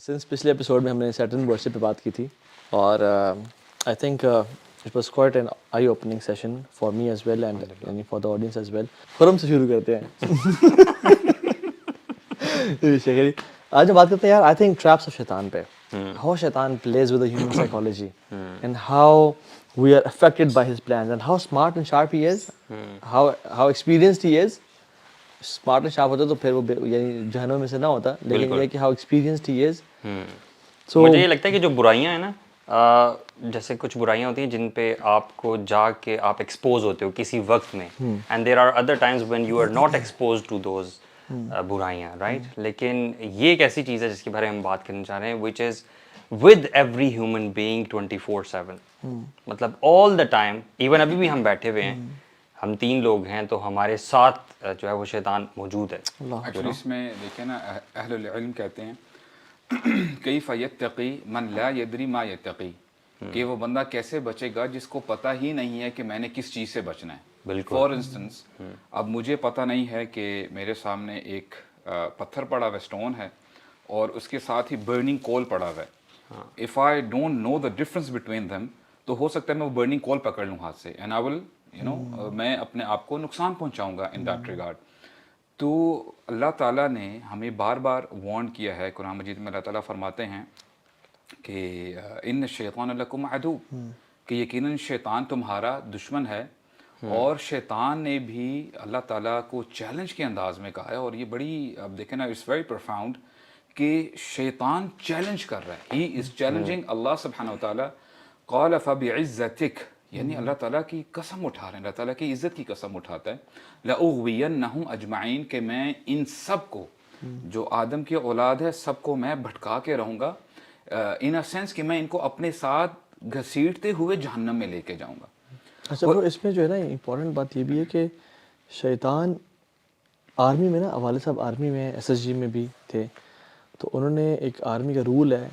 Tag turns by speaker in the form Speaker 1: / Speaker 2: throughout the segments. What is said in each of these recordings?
Speaker 1: Since پچھلے episode میں ہم نے سیٹرن ورشپ پہ بات کی تھی اور I think it was quite an eye opening session for me as well and یعنی for the audience as well. Khurram سے شروع کرتے ہیں. آج ہم بات کرتے ہیں یار آئی تھنک ٹریپس آف شیطان پہ. ہاؤ شیطان plays with the human psychology and how we are affected by his plans and how smart and sharp he is, how experienced he is. Smart and sharp ہوتا تو پھر وہ یعنی جہنم میں سے نہ ہوتا, لیکن یہ کہ ہاؤ ایکسپیرینسڈ ہی از.
Speaker 2: مجھے یہ لگتا ہے کہ جو برائیاں ہیں نا, جیسے کچھ برائیاں ہوتی ہیں جن پہ آپ کو جا کے آپ ایکسپوز ہوتے ہو کسی وقت میں, and there are other times when you are not expose to those برائیاں, رائٹ. لیکن یہ ایک ایسی چیز ہے جس کے بارے میں ہم بات کرنا چاہ رہے ہیں, which is with every human being 24/7, مطلب آل دا ٹائم. ایون ابھی بھی ہم بیٹھے ہوئے ہیں, ہم 3 لوگ ہیں, تو ہمارے ساتھ جو ہے وہ شیطان موجود ہے.
Speaker 3: ایکچولی اس میں دیکھیں نا, اہل العلم کہتے ہیں کیف یتقی من لا یدری ما یتقی, کہ وہ بندہ کیسے بچے گا جس کو پتہ ہی نہیں ہے کہ میں نے کس چیز سے بچنا ہے.
Speaker 2: بالکل.
Speaker 3: فار انسٹنس اب مجھے پتہ نہیں ہے کہ میرے سامنے ایک پتھر پڑا ہوا اسٹون ہے اور اس کے ساتھ ہی برننگ کول پڑا ہوا ہے. If I don't know the difference between them, تو ہو سکتا ہے میں وہ برننگ کول پکڑ لوں ہاتھ سے, اینڈ آئی ول میں اپنے آپ کو نقصان پہنچاؤں گا ان دیٹ ریگارڈ. تو اللہ تعالیٰ نے ہمیں بار بار وارن کیا ہے. قرآن مجید میں اللہ تعالیٰ فرماتے ہیں کہ ان الشیطان لکم عدو, کہ یقیناً شیطان تمہارا دشمن ہے. اور شیطان نے بھی اللہ تعالیٰ کو چیلنج کے انداز میں کہا ہے, اور یہ بڑی, اب دیکھیں نا, اٹس ویری پروفاؤنڈ کہ شیطان چیلنج کر رہا ہے. ہی از چیلنجنگ اللہ سبحانہ و تعالیٰ. قال فبعزتک, یعنی اللہ تعالیٰ کی قسم اٹھا رہے ہیں, اللہ تعالیٰ کی عزت کی قسم اٹھاتا ہے. لأغوینہم اجمعین, کہ میں ان سب کو, جو آدم کی اولاد ہے, سب کو میں بھٹکا کے رہوں گا, ان اے سینس کہ میں ان کو اپنے ساتھ گھسیٹتے ہوئے جہنم میں لے کے جاؤں گا.
Speaker 1: اچھا برو, اس میں جو ہے نا امپورٹنٹ بات یہ بھی ہے کہ شیطان آرمی میں نا, والد صاحب آرمی میں SSG میں بھی تھے, تو انہوں نے ایک آرمی کا رول ہے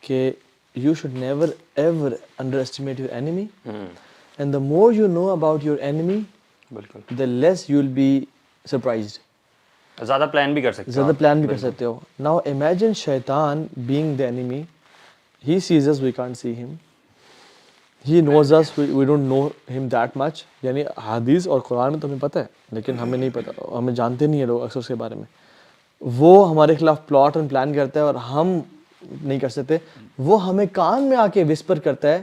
Speaker 1: کہ you should never ever underestimate your enemy, and the more you know about your enemy
Speaker 2: بالکل,
Speaker 1: the less you will be surprised.
Speaker 2: زیادہ پلان بھی کر سکتے ہو,
Speaker 1: زیادہ پلان بھی کر سکتے ہو. Now imagine Shaitan being the enemy, he sees us, we can't see him, he nose us, we don't know ہم دیٹ مچ. یعنی حدیث اور قرآن میں تو ہمیں پتہ ہے, لیکن ہمیں نہیں پتہ, ہمیں جانتے نہیں ہیں لوگ اکثر اس کے بارے میں. وہ ہمارے خلاف پلاٹ اینڈ پلان کرتا ہے اور ہم نہیں کر سکتے. وہ ہمیں کان میں آ کے وسپر کرتا ہے,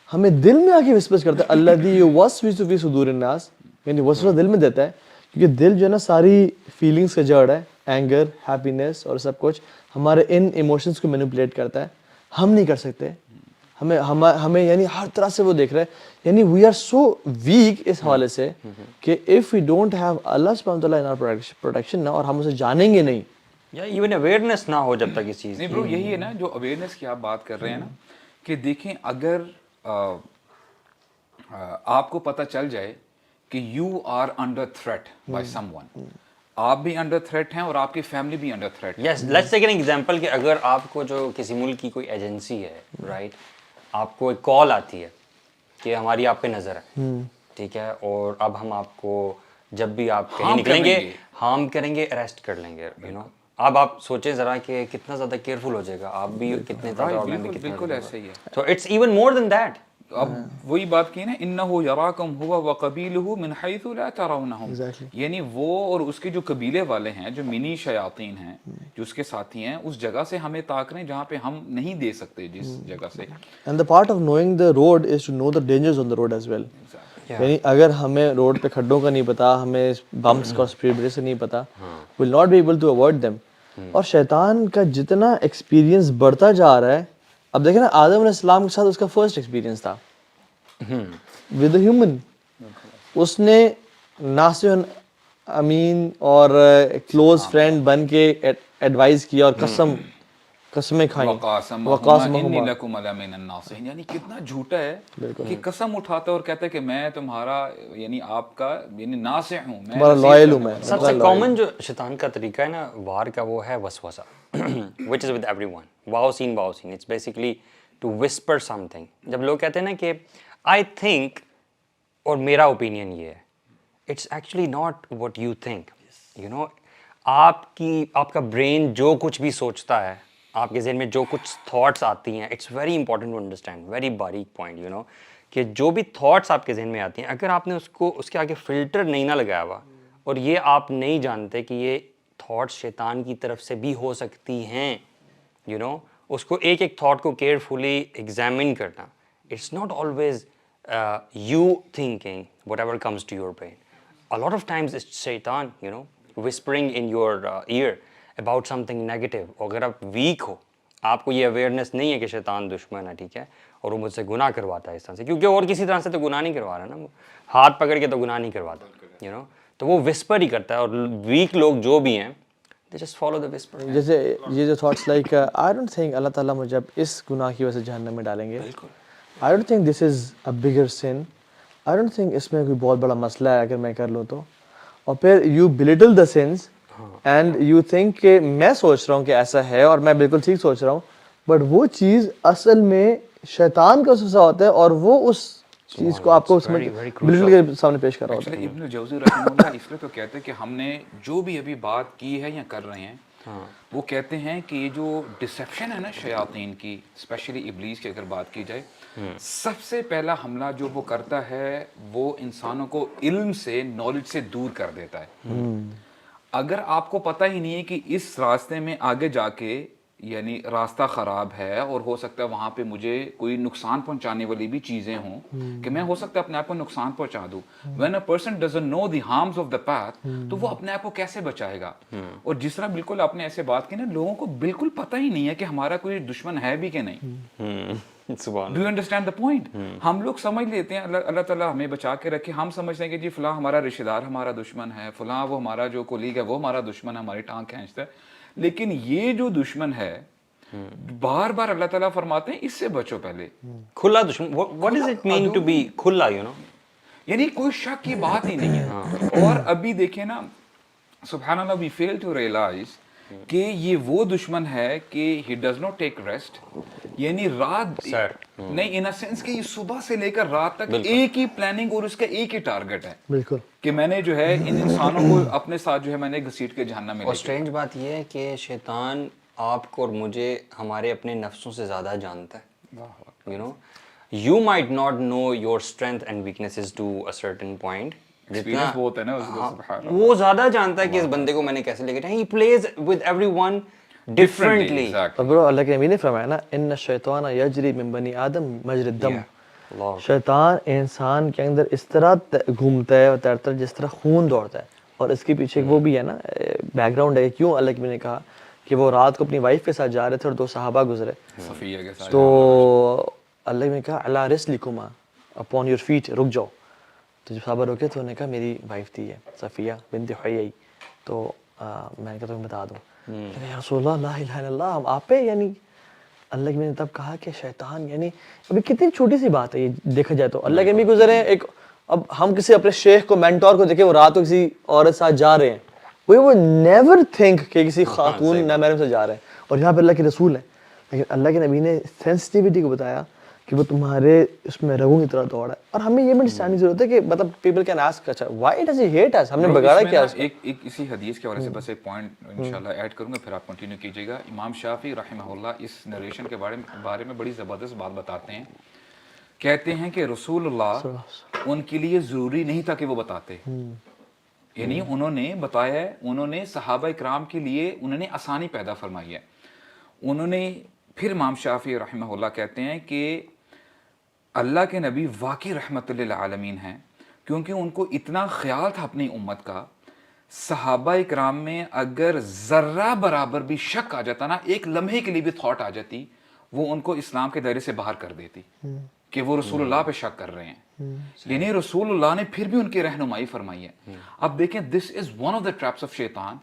Speaker 1: ہمیں دل میں آ کے وسپر کرتا ہے. الذی یوسوس فی صدور الناس, یعنی وسوسہ دل میں دیتا ہے, کیونکہ دل جو ہے نا ساری فیلنگس کا جڑ ہے, اینگر, ہیپینس اور سب کچھ ہمارے ان ایموشنس کو مینیپولیٹ کرتا ہے. ہم نہیں کر سکتے, ہمیں یعنی ہر طرح سے وہ دیکھ رہا ہے. یعنی وی آر سو ویک اس حوالے سے کہ اف وی ڈونٹ ہیو اللہ سبحانہ وتعالیٰ ان آور پروٹیکشن نا, اور ہم اسے جانیں گے نہیں,
Speaker 2: یا ایون اویئرنیس نہ ہو جب تک اس چیز.
Speaker 3: نہیں برو, یہی ہے نا جو اویئرنیس کی آپ بات کر رہے ہیں نا, کہ دیکھیں اگر آپ کو پتہ چل جائے کہ you are under threat by someone, آپ بھی انڈر تھریٹ ہیں اور آپ کی فیملی بھی انڈر تھریٹ ہے.
Speaker 2: یس, لیٹس ٹیک این ایگزامپل کہ اگر آپ کو جو کسی ملک کی کوئی ایجنسی ہے, رائٹ, آپ کو ایک کال آتی ہے کہ ہماری آپ پہ نظر ہے, ٹھیک ہے, اور اب ہم آپ کو جب بھی آپ کہیں نکلیں گے ہارم کریں گے, اریسٹ کر لیں گے, یو نو. اب آپ سوچیں ذرا کہ کتنا زیادہ کیئرفل ہو جائے گا, آپ بھی کتنے زیادہ.
Speaker 3: بالکل ایسے ہی ہے.
Speaker 2: تو it's even more than that.
Speaker 3: اب وہی بات کی نا, انہ یراکم ہوا وقبیلہ من حیث لا ترونہم, یعنی وہ اور اس کے جو قبیلے والے ہیں, جو منی شیاطین ہیں, جو اس کے ساتھی ہیں, اس جگہ سے ہمیں تاک رہے ہیں جہاں پہ ہم نہیں دے سکتے, جس جگہ سے.
Speaker 1: And the part of knowing the road is to know the dangers on the road as well. یعنی اگر ہمیں روڈ پہ کھڈوں کا نہیں پتا, ہمیں بمپس کا اسپیڈ بریک سے نہیں پتا, will not be able to avoid them. اور شیطان کا جتنا ایکسپیرینس بڑھتا جا رہا ہے, اب دیکھیں نا آدم علیہ السلام کے ساتھ اس کا فرسٹ ایکسپیرینس تھا ود اے ہیومن. اس نے ناصح امین اور کلوز فرینڈ بن کے ایڈوائز کیا اور قسمیں کھائیں,
Speaker 3: وقاسمہما انی لکم لمن الناصحین. یعنی کتنا جھوٹا ہے کہ قسم اٹھاتا ہے اور کہتا ہے کہ میں تمہارا, یعنی آپ کا, یعنی ناصح ہوں, میں
Speaker 1: لائل ہوں. میں
Speaker 2: سب سے کامن جو شیطان کا طریقہ ہے نا وار کا, وہ ہے وسوسہ, which is with everyone. Wow scene. It's basically to whisper something. جب لوگ کہتے ہیں نا کہ I think, اور میرا اوپینین یہ ہے, it's actually not what you think. You know, آپ کا برین جو کچھ بھی سوچتا ہے آپ کے ذہن میں جو کچھ تھاٹس آتی ہیں, it's very important to understand, very باریک پوائنٹ یو نو, کہ جو بھی تھاٹس آپ کے ذہن میں آتی ہیں, اگر آپ نے اس کے آگے فلٹر نہیں نہ لگایا ہوا, اور یہ آپ نہیں جانتے کہ یہ تھاٹس شیطان کی طرف سے بھی ہو سکتی ہیں, یو نو, اس کو ایک ایک تھاٹ کو کیئرفلی ایگزامن کرنا. It's not always you thinking whatever comes to your brain. A lot of times it's شیطان, you know, whispering in your ear about something negative. اگر آپ ویک ہو, آپ کو یہ اویئرنیس نہیں ہے کہ شیطان دشمن ہے, ٹھیک ہے, اور وہ مجھ سے گناہ کرواتا ہے اس طرح سے, کیونکہ اور کسی طرح سے تو گناہ نہیں کروا رہا نا, وہ ہاتھ پکڑ کے تو گناہ نہیں کرواتا, یو نو, تو وہ وسپر ہی کرتا ہے. اور ویک لوگ جو بھی ہیں, they just follow the whisper.
Speaker 1: جیسے یہ جو thoughts like I don't think Allah تعالیٰ مجھے اب اس گناہ کی وجہ سے جہنم میں ڈالیں گے. I don't think this is a bigger sin. I don't think اس میں کوئی بہت بڑا مسئلہ ہے اگر میں کر لوں تو. اور پھر you belittle the since and you think کہ میں سوچ رہا ہوں کہ ایسا ہے اور میں بالکل ٹھیک سوچ رہا ہوں, بٹ وہ چیز اصل میں شیطان کا وسوسہ ہوتا ہے اور وہ اس چیز کو آپ کو بلیٹل کے سامنے پیش کر رہا ہوتا ہے.
Speaker 3: ابن جوزی رحمہ اللہ اس لیے تو کہتے ہیں کہ ہم نے جو بھی ابھی بات کی ہے یا کر رہے ہیں, وہ کہتے ہیں کہ یہ جو ڈسیپشن ہے نا شیاطین کی, اسپیشلی ابلیس کی اگر بات کی جائے, سب سے پہلا حملہ جو وہ کرتا ہے وہ انسانوں کو علم سے, نالج سے دور کر دیتا ہے. اگر آپ کو پتہ ہی نہیں ہے کہ اس راستے میں آگے جا کے یعنی راستہ خراب ہے اور ہو سکتا ہے وہاں پہ مجھے کوئی نقصان پہنچانے والی بھی چیزیں ہوں, کہ میں ہو سکتا ہے اپنے آپ کو نقصان پہنچا دوں. when a person doesn't know the harms of the path, تو وہ اپنے آپ کو کیسے بچائے گا. اور جس طرح بالکل آپ نے ایسے بات کی نا, لوگوں کو بالکل پتہ ہی نہیں ہے کہ ہمارا کوئی دشمن ہے بھی کہ نہیں. Do you understand the point? ہم لوگ سمجھ لیتے ہیں اللہ تعالیٰ ہمیں بچا کے رکھے, ہم سمجھتے ہیں کہ جی فلاں ہمارا رشتہ دار ہمارا دشمن ہے, فلاں وہ ہمارا جو کولیگ ہے وہ ہمارا دشمن ہے, ہماری ٹانگ کھینچتا ہے. لیکن یہ جو دشمن ہے, بار بار اللہ تعالیٰ فرماتے ہیں اس سے بچو پہلے.
Speaker 2: کھلا دشمن, what does it mean to be کھلا, you know,
Speaker 3: یعنی کوئی شک کی بات ہی نہیں ہے. اور ابھی دیکھیں نا, سبحان اللہ, we fail to realize کہ یہ وہ دشمن ہے کہ he does not take rest, یعنی رات نہیں, ان سینس کہ یہ صبح سے لے کر رات تک ایک ہی پلاننگ اور اس کا ایک ہی ٹارگٹ ہے.
Speaker 1: بالکل,
Speaker 3: کہ میں نے جو ہے ان انسانوں کو اپنے ساتھ جو ہے میں نے گھسیٹ کے جہنم میں.
Speaker 2: اور اسٹرینج بات یہ ہے کہ شیطان آپ کو اور مجھے ہمارے اپنے نفسوں سے زیادہ جانتا ہے. You know, you might not know your strength and weaknesses to a certain point,
Speaker 3: experience وہ ہوتا ہے نا اس کو, سبحان اللہ,
Speaker 2: وہ زیادہ جانتا ہے کہ اس بندے کو میں نے کیسے لے کے جانا. He please with everyone differently.
Speaker 1: اور برو اللہ کے نبی نے فرمایا نا, ان الشیطان یجری من بنی آدم مجری الدم. شیطان انسان کے اندر اس طرح گھومتا ہے اور تیرتا ہے جس طرح خون دوڑتا ہے. اور اس کے پیچھے وہ بھی ہے نا بیک گراؤنڈ ہے, کیوں اللہ کے نبی نے کہا کہ وہ رات کو اپنی وائف کے ساتھ جا رہے تھے اور دو صحابہ گزرے,
Speaker 3: صفیہ کے ساتھ,
Speaker 1: تو اللہ نے کہا علی رسلکما, اپون یور فیٹ, رک جاؤ. تو جب صحابہ روکے تو انہوں نے کہا میری وائف تھی ہے صفیہ بنت حیی, تو میں نے کہا تمہیں بتا دوں. یا رسول اللہ لا الہ الا اللہ, ہم آپ پہ, یعنی اللہ کے نبی نے تب کہا کہ شیطان, یعنی ابھی کتنی چھوٹی سی بات ہے یہ دیکھا جائے تو. اللہ کے نبی گزرے ہیں ایک, اب ہم کسی اپنے شیخ کو, مینٹور کو دیکھیں وہ رات کو کسی عورت ساتھ جا رہے ہیں, وہ نیور تھنک کہ کسی خاتون نامحرم سے جا رہے ہیں, اور یہاں پہ اللہ کے رسول ہیں. لیکن اللہ کے نبی نے سینسٹیوٹی کو بتایا کہ وہ تمہارے اس میں رگوں کی طرح دوڑا ہے. اور ہمیں یہ بھی انڈرسٹینڈ کی ضرورت ہے کہ مطلب پیپل کین آسک, اچھا وائی ڈز ہی ہیٹ اس, ہم نے بگاڑا کیا اس کو.
Speaker 3: ایک اسی حدیث کے حوالے سے بس ایک پوائنٹ انشاءاللہ ایڈ کروں گا, پھر آپ کنٹینیو کیجیے گا. امام شافعی رحمہ اللہ اس نریشن کے بارے میں بڑی زبردست بات بتاتے ہیں. کہتے ہیں کہ رسول اللہ ان کے لیے ضروری نہیں تھا کہ وہ بتاتے, یعنی انہوں نے بتایا ہے, انہوں نے صحابہ اکرام کے لیے انہوں نے آسانی پیدا فرمائی ہے. انہوں نے پھر امام شافعی رحمہ اللہ کہتے ہیں کہ اللہ کے نبی واقعی رحمت للعالمین ہیں, کیونکہ ان کو اتنا خیال تھا اپنی امت کا. صحابہ اکرام میں اگر ذرہ برابر بھی شک آ جاتا نا, ایک لمحے کے لیے بھی تھاٹ آ جاتی, وہ ان کو اسلام کے دائرے سے باہر کر دیتی کہ وہ رسول اللہ پہ شک کر رہے ہیں. یعنی رسول اللہ نے پھر بھی ان کی رہنمائی فرمائی ہے. اب دیکھیں, this is one of the traps of Shaitan.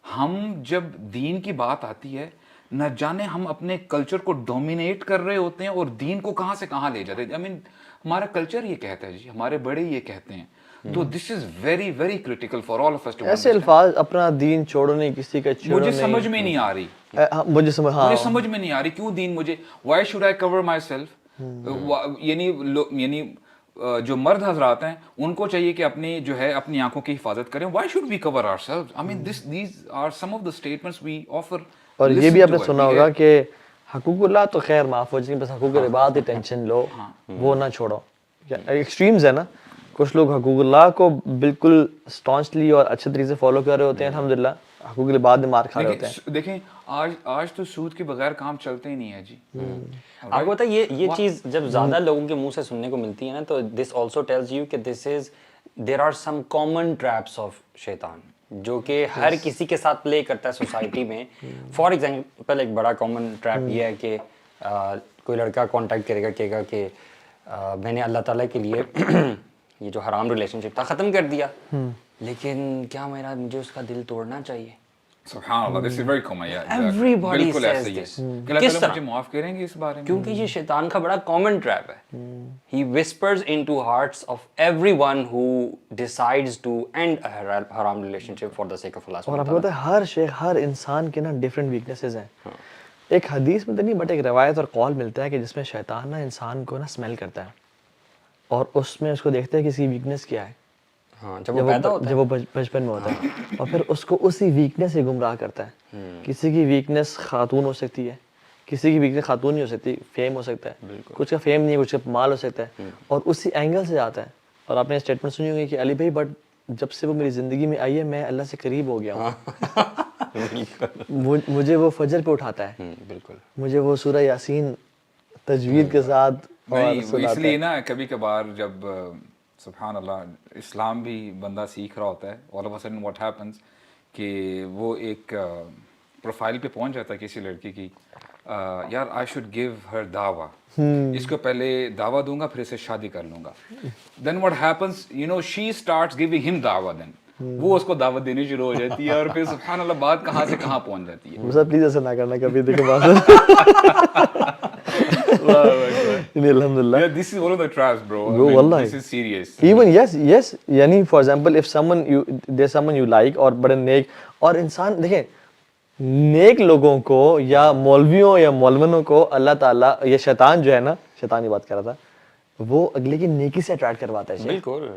Speaker 3: ہم جب دین کی بات آتی ہے, نہ جانے ہم اپنے کلچر کو ڈومینیٹ کر رہے ہوتے ہیں اور دین کو کہاں سے کہاں لے جاتے ہیں. آئی مین ہمارا کلچر یہ کہتا ہے جی, ہمارے بڑے یہ کہتے ہیں. تو this is very very critical for all of us too.
Speaker 1: ایسے الفاظ اپنا دین چھوڑو نہیں, کسی کا چھوڑو نہیں,
Speaker 3: مجھے سمجھ میں نہیں آ رہی,
Speaker 1: مجھے
Speaker 3: سمجھ میں نہیں آ رہی کیوں دین مجھے, why should I cover myself. یعنی جو مرد حضرات ہیں ان کو چاہیے کہ اپنی جو ہے اپنی آنکھوں کی حفاظت کریں. Why should we cover ourselves. I mean these are some of the statements we offer
Speaker 1: اور یہ بھی آپ نے سنا ہوگا کہ حقوق اللہ تو خیر معاف ہو جائیں، بس حقوق العباد ہی ٹینشن لو، وہ نہ چھوڑو. ایکسٹریمز ہے نا، کچھ لوگ حقوق اللہ کو بالکل اسٹانچلی اور اچھے طریقے سے فالو کر رہے ہوتے ہیں، الحمدللہ حقوق العباد میں مار کھا رہے ہوتے ہیں.
Speaker 3: دیکھیں آج تو سود کے بغیر کام چلتے ہی نہیں ہے جی.
Speaker 2: آپ کو پتہ ہے یہ چیز جب زیادہ لوگوں کے منہ سے سننے کو ملتی ہے نا تو دس آلسو ٹیلز یو کہ there are some common traps of شیطان جو کہ ہر کسی کے ساتھ پلے کرتا ہے سوسائٹی میں. فار ایگزامپل ایک بڑا کامن ٹریپ یہ ہے کہ کوئی لڑکا کانٹیکٹ کرے گا، کہے گا کہ میں نے اللہ تعالیٰ کے لیے یہ جو حرام ریلیشن شپ تھا ختم کر دیا، لیکن کیا مجھے اس کا دل توڑنا چاہیے.
Speaker 3: سبحان اللہ، this is very common.
Speaker 2: Everybody
Speaker 3: بالکل
Speaker 2: says
Speaker 3: ایسا ہی ہے.
Speaker 2: this.
Speaker 3: کہ اللہ تعالیٰ مجھے معاف کریں گے اس بارے میں،
Speaker 2: کیونکہ یہ شیطان کا بڑا کامن ٹریپ ہے. He whispers into hearts of everyone who decides to end a haram relationship for the sake of Allah.
Speaker 1: اور آپ کو پتہ ہے ہر انسان کے نا ڈفرینٹ ویکنیسز ہیں. ایک حدیث میں تو نہیں بٹ ایک روایت اور قول ملتا ہے کہ جس میں شیطان نا انسان کو نا اسمیل کرتا ہے اور اس میں اس کو دیکھتا ہے کہ اس کی ویکنیس کیا ہے
Speaker 2: جب وہ پیدا ہوتا ہے،
Speaker 1: جب وہ بچپن میں ہوتا ہے، اور پھر اس کو اسی ویکنیس سے گمراہ کرتا ہے. کسی کی ویکنیس خاتون ہو سکتی ہے، کسی کی ویکنیس خاتون نہیں ہو سکتی، فیم ہو سکتا ہے، کچھ کا فیم نہیں ہے، کچھ کا مال ہو سکتا ہے، اور اسی اینگل سے جاتا ہے. اور آپ نے اسٹیٹمنٹ سنی ہوگی کہ علی بھائی بٹ جب سے وہ میری زندگی میں آئی ہے میں اللہ سے قریب ہو گیا ہوں. مجھے وہ فجر پہ اٹھاتا ہے،
Speaker 2: بالکل
Speaker 1: مجھے وہ سورہ یاسین تجوید کے ساتھ
Speaker 3: اس لیے نا کبھی کبھار جب سبحان اللہ اسلام بھی بندہ سیکھ رہا ہوتا ہے، all of a sudden what happens کہ وہ ایک پروفائل پہ پہنچ جاتا ہے کسی لڑکی کی، یار آئی شوڈ گیو ہر دعویٰ، اس کو پہلے دعویٰ دوں گا پھر اسے شادی کر لوں گا. Then what happens you know she starts giving him دعویٰ، دین وہ اس کو دعوت دینی شروع ہو جاتی ہے، اور پھر سبحان اللہ بات کہاں سے کہاں پہنچ جاتی ہے.
Speaker 1: سر پلیز ایسا نہ کرنا کبھی، دیکھو بات الحمدللہ.
Speaker 3: This is one of the traps, bro.
Speaker 1: Bro, wallahi.
Speaker 3: This is serious.
Speaker 1: Even yes یعنی for example if there's someone you like اور بڑے نیک، اور انسان دیکھیں نیک لوگوں کو یا مولویوں یا مولونوں کو اللہ تعالیٰ، یہ شیطان جو ہے نا، شیطان کی بات کر رہا تھا، وہ اگلے کی نیکی سے اٹریکٹ کرواتا ہے.
Speaker 2: بالکل